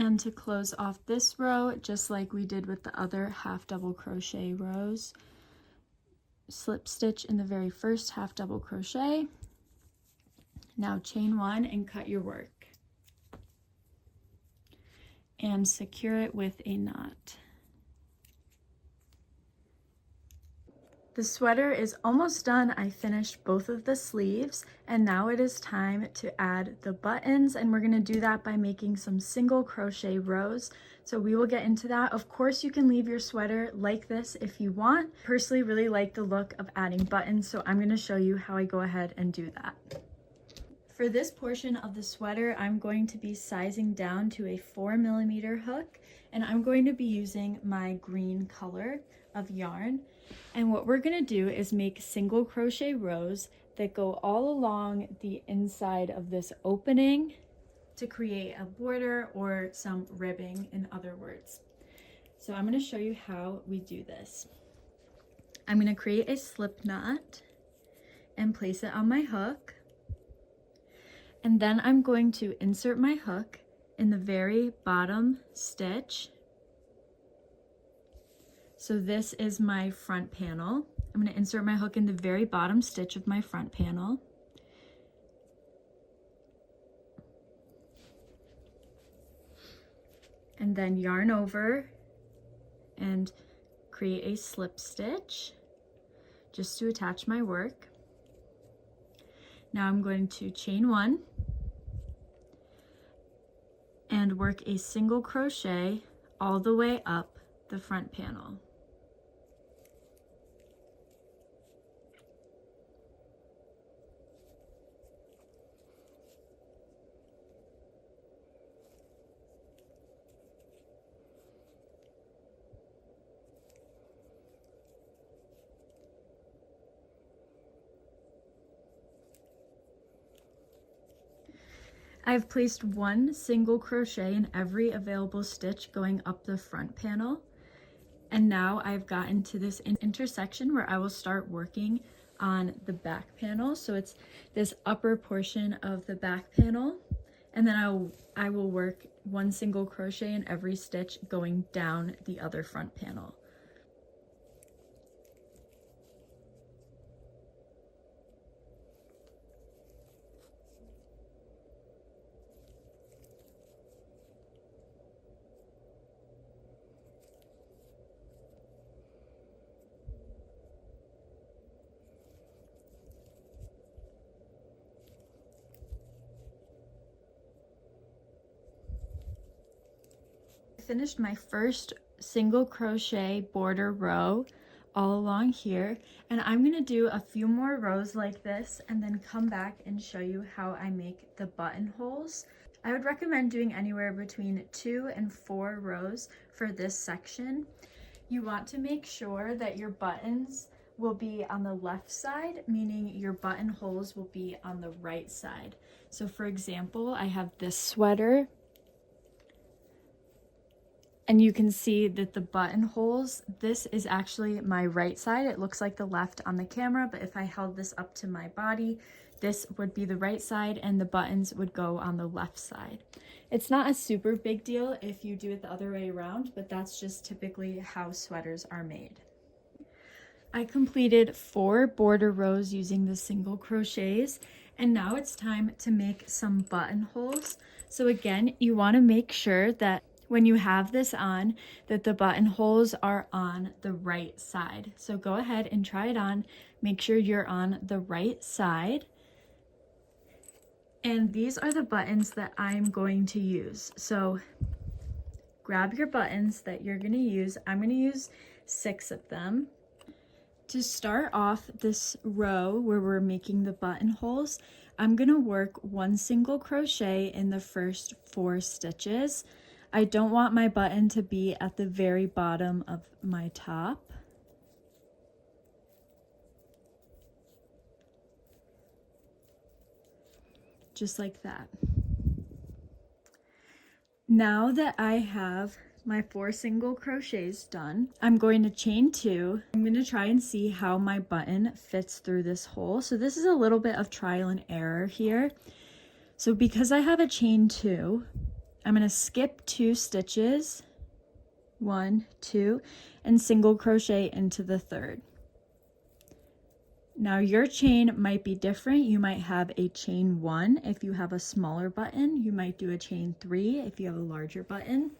And to close off this row, just like we did with the other half double crochet rows, slip stitch in the very first half double crochet. Now chain 1 and cut your work. And secure it with a knot. The sweater is almost done. I finished both of the sleeves, and now it is time to add the buttons, and we're going to do that by making some single crochet rows. So we will get into that. Of course, you can leave your sweater like this if you want. Personally, really like the look of adding buttons, so I'm going to show you how I go ahead and do that. For this portion of the sweater, I'm going to be sizing down to a 4mm hook, and I'm going to be using my green color of yarn. And what we're going to do is make single crochet rows that go all along the inside of this opening to create a border or some ribbing, in other words. So I'm going to show you how we do this. I'm going to create a slip knot and place it on my hook. And then I'm going to insert my hook in the very bottom stitch. So this is my front panel. I'm going to insert my hook in the very bottom stitch of my front panel. And then yarn over and create a slip stitch just to attach my work. Now I'm going to chain 1 and work a single crochet all the way up the front panel. I've placed 1 single crochet in every available stitch going up the front panel. And now I've gotten to this intersection where I will start working on the back panel. So it's this upper portion of the back panel. And then I will work 1 single crochet in every stitch going down the other front panel. Finished my first single crochet border row all along here, and I'm going to do a few more rows like this and then come back and show you how I make the buttonholes. I would recommend doing anywhere between 2 and 4 rows for this section. You want to make sure that your buttons will be on the left side, meaning your buttonholes will be on the right side. So for example, I have this sweater, and you can see that the buttonholes, this is actually my right side. It looks like the left on the camera, but if I held this up to my body, this would be the right side and the buttons would go on the left side. It's not a super big deal if you do it the other way around, but that's just typically how sweaters are made. I completed 4 border rows using the single crochets, and now it's time to make some buttonholes. So again, you want to make sure that when you have this on that the buttonholes are on the right side. So go ahead and try it on. Make sure you're on the right side. And these are the buttons that I'm going to use. So grab your buttons that you're going to use. I'm going to use 6 of them. To start off this row where we're making the buttonholes, I'm going to work 1 single crochet in the first 4 stitches. I don't want my button to be at the very bottom of my top. Just like that. Now that I have my 4 single crochets done, I'm going to chain 2. I'm going to try and see how my button fits through this hole. So this is a little bit of trial and error here. So because I have a chain 2, I'm going to skip 2 stitches, 1, 2, and single crochet into the 3rd. Now your chain might be different. You might have a chain 1 if you have a smaller button. You might do a chain 3 if you have a larger button.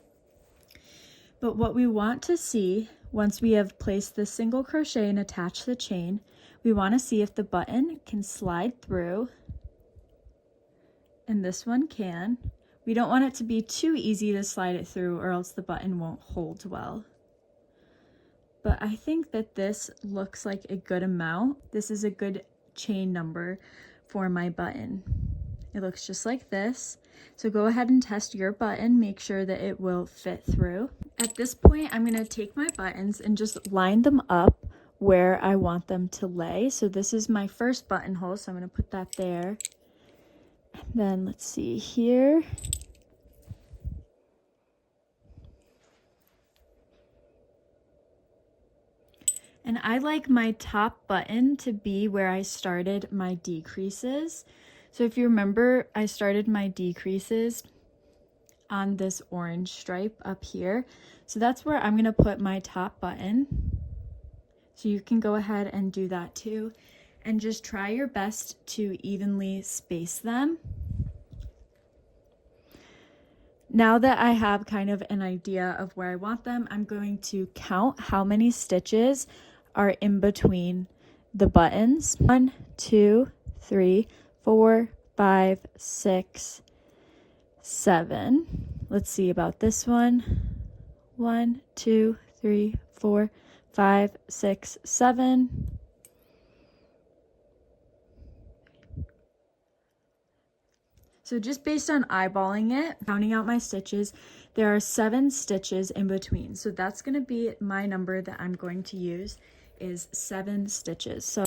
But what we want to see once we have placed the single crochet and attached the chain, we want to see if the button can slide through, and this one can. We don't want it to be too easy to slide it through or else the button won't hold well. But I think that this looks like a good amount. This is a good chain number for my button. It looks just like this. So go ahead and test your button, make sure that it will fit through. At this point, I'm gonna take my buttons and just line them up where I want them to lay. So this is my first buttonhole, so I'm gonna put that there. And then let's see here. And I like my top button to be where I started my decreases. So if you remember, I started my decreases on this orange stripe up here. So that's where I'm gonna put my top button. So you can go ahead and do that too. And just try your best to evenly space them. Now that I have kind of an idea of where I want them, I'm going to count how many stitches are in between the buttons. 1, 2, 3, 4, 5, 6, 7. Let's see about this one. 1, 2, 3, 4, 5, 6, 7. So just based on eyeballing it, counting out my stitches, there are 7 stitches in between. So that's going to be my number that I'm going to use, is 7 stitches. So,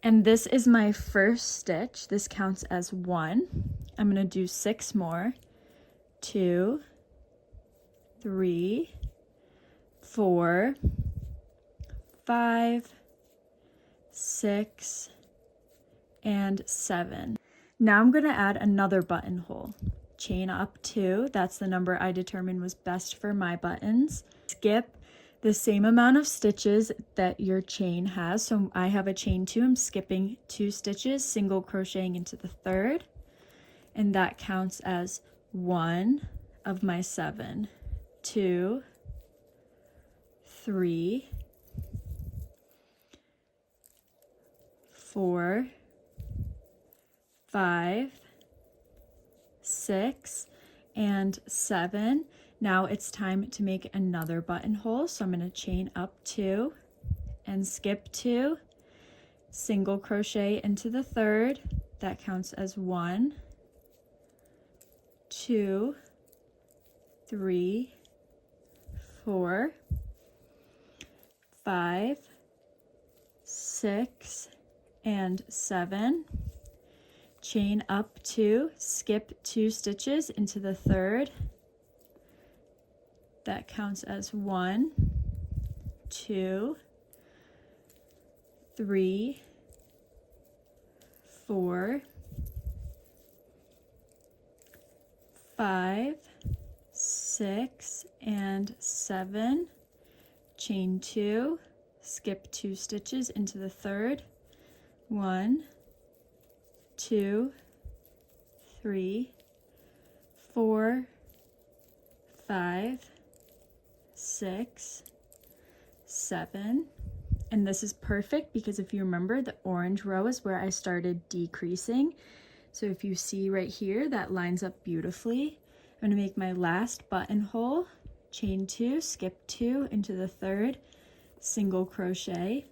and this is my first stitch. This counts as 1. I'm going to do 6 more. 2, 3, 4, 5, 6, and 7. Now I'm going to add another buttonhole. Chain up 2. That's the number I determined was best for my buttons. Skip the same amount of stitches that your chain has. So I have a chain 2. I'm skipping 2 stitches, single crocheting into the 3rd. And that counts as 1 of my 7. 2, 3, 4, 5, 6, and 7. Now it's time to make another buttonhole. So I'm going to chain up 2 and skip 2, single crochet into the 3rd. That counts as 1, 2, 3, 4, 5, 6, and 7. Chain up 2, skip 2 stitches into the 3rd. That counts as 1, 2, 3, 4, 5, 6, and 7. Chain 2, skip 2 stitches into the 3rd. 1, 2, 3, 4, 5, 6, 7, and this is perfect because if you remember, the orange row is where I started decreasing. So if you see right here, that lines up beautifully. I'm going to make my last buttonhole, chain 2, skip 2 into the 3rd, single crochet.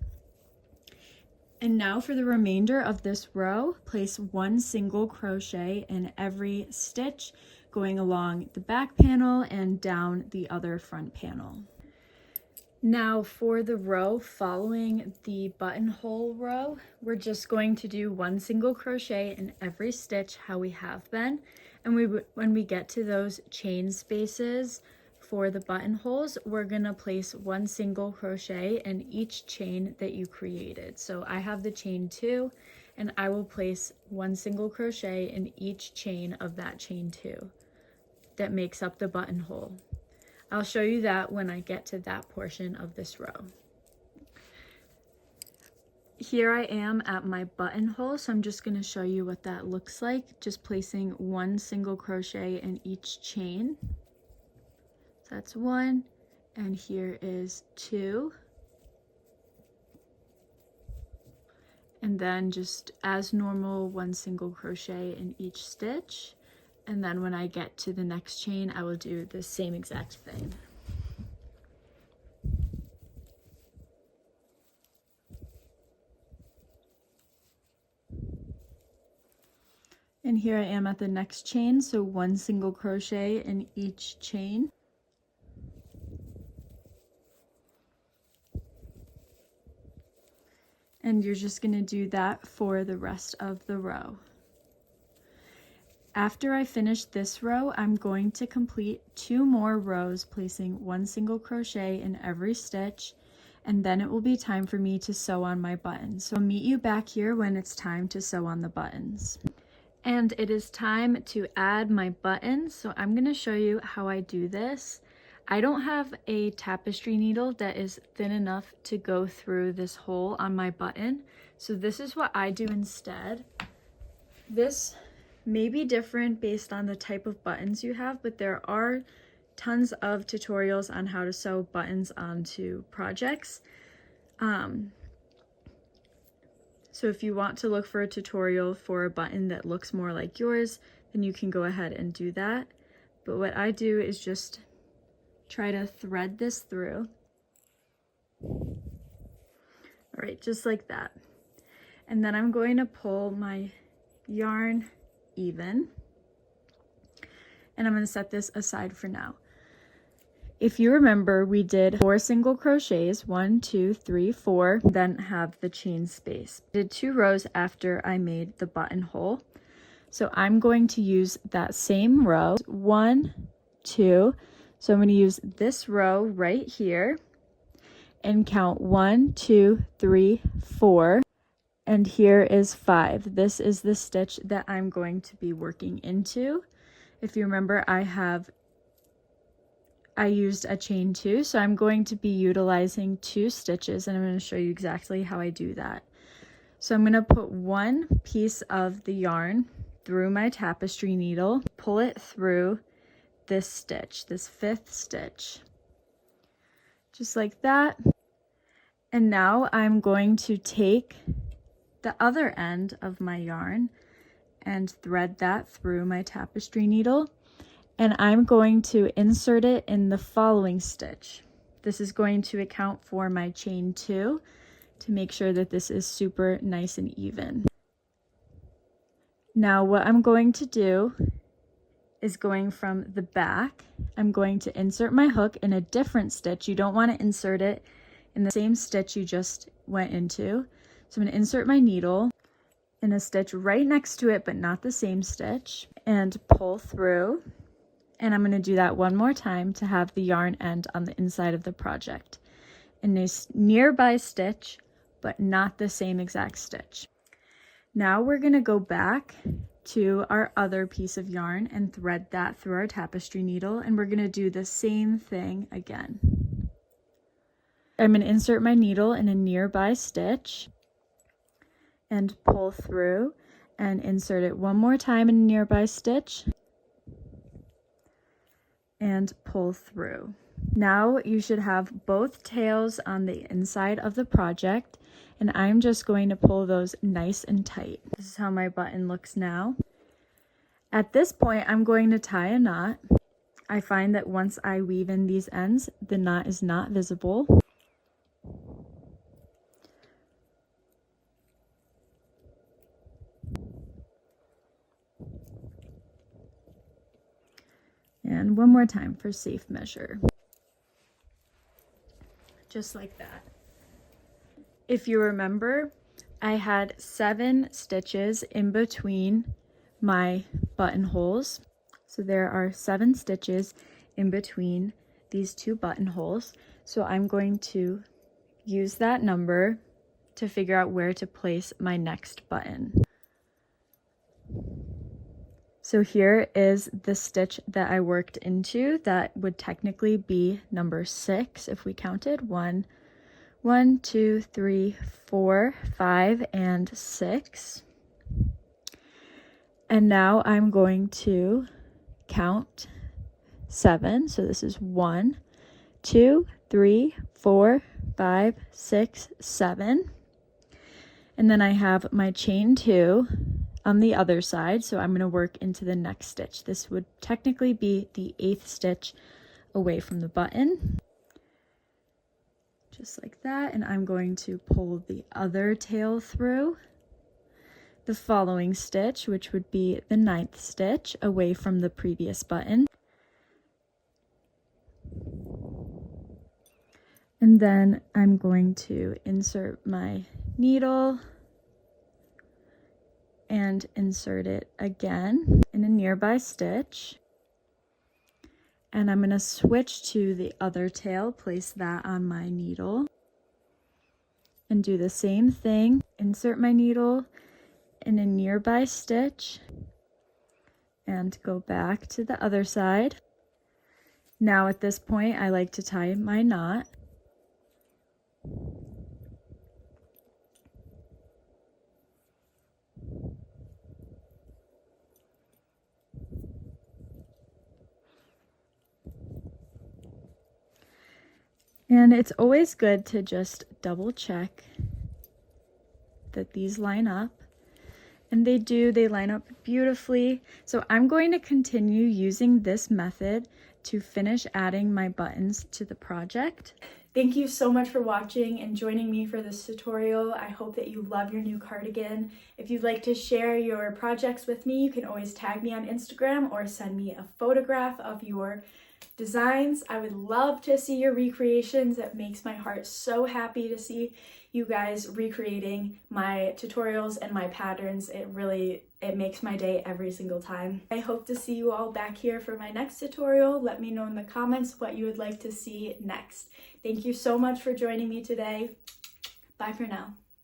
And now for the remainder of this row, place 1 single crochet in every stitch going along the back panel and down the other front panel. Now for the row following the buttonhole row, we're just going to do 1 single crochet in every stitch how we have been. And when we get to those chain spaces for the buttonholes, we're gonna place 1 single crochet in each chain that you created. So I have the chain 2, and I will place 1 single crochet in each chain of that chain 2 that makes up the buttonhole. I'll show you that when I get to that portion of this row. Here I am at my buttonhole, so I'm just going to show you what that looks like, just placing 1 single crochet in each chain. So that's 1, and here is 2. And then just as normal, 1 single crochet in each stitch. And then when I get to the next chain, I will do the same exact thing. And here I am at the next chain, so 1 single crochet in each chain. And you're just going to do that for the rest of the row. After I finish this row, I'm going to complete 2 more rows, placing 1 single crochet in every stitch, and then it will be time for me to sew on my buttons. So I'll meet you back here when it's time to sew on the buttons. And it is time to add my buttons, so I'm going to show you how I do this. I don't have a tapestry needle that is thin enough to go through this hole on my button, so this is what I do instead. This may be different based on the type of buttons you have, but there are tons of tutorials on how to sew buttons onto projects. So if you want to look for a tutorial for a button that looks more like yours, then you can go ahead and do that. But what I do is just try to thread this through. All right, just like that. And then I'm going to pull my yarn even, and I'm going to set this aside for now. If you remember, we did 4 single crochets, 1, 2, 3, 4, then have the chain space. I did 2 rows after I made the buttonhole, so I'm going to use that same row, 1, 2, so I'm going to use this row right here and count 1, 2, 3, 4. And here is 5. This is the stitch that I'm going to be working into. If you remember, I used a chain 2, so I'm going to be utilizing 2 stitches, and I'm going to show you exactly how I do that. So I'm going to put 1 piece of the yarn through my tapestry needle, pull it through this stitch, this 5th stitch, just like that. And now I'm going to take the other end of my yarn and thread that through my tapestry needle, and I'm going to insert it in the following stitch. This is going to account for my chain 2 to make sure that this is super nice and even. Now what I'm going to do is, going from the back, I'm going to insert my hook in a different stitch. You don't want to insert it in the same stitch you just went into. So I'm going to insert my needle in a stitch right next to it, but not the same stitch, and pull through. And I'm going to do that one more time to have the yarn end on the inside of the project. In a nearby stitch, but not the same exact stitch. Now we're going to go back to our other piece of yarn and thread that through our tapestry needle, and we're going to do the same thing again. I'm going to insert my needle in a nearby stitch and pull through and insert it one more time in a nearby stitch, and pull through. Now you should have both tails on the inside of the project, and I'm just going to pull those nice and tight. This is how my button looks now. At this point, I'm going to tie a knot. I find that once I weave in these ends, the knot is not visible. And one more time for safe measure. Just like that. If you remember, I had 7 stitches in between my buttonholes. So there are 7 stitches in between these 2 buttonholes. So I'm going to use that number to figure out where to place my next button. So here is the stitch that I worked into. That would technically be number 6 if we counted 1, 2, 3, 4, 5, and 6. And now I'm going to count 7. So this is 1, 2, 3, 4, 5, 6, 7. And then I have my chain 2 on the other side, so I'm going to work into the next stitch. This would technically be the 8th stitch away from the button. Just like that, and I'm going to pull the other tail through the following stitch, which would be the 9th stitch away from the previous button. And then I'm going to insert my needle and insert it again in a nearby stitch. And I'm going to switch to the other tail, place that on my needle, and do the same thing. Insert my needle in a nearby stitch and go back to the other side. Now at this point, I like to tie my knot. And it's always good to just double check that these line up. And they do, they line up beautifully. So I'm going to continue using this method to finish adding my buttons to the project. Thank you so much for watching and joining me for this tutorial. I hope that you love your new cardigan. If you'd like to share your projects with me, you can always tag me on Instagram or send me a photograph of your designs. I would love to see your recreations. It makes my heart so happy to see you guys recreating my tutorials and my patterns. It makes my day every single time. I hope to see you all back here for my next tutorial. Let me know in the comments what you would like to see next. Thank you so much for joining me today. Bye for now.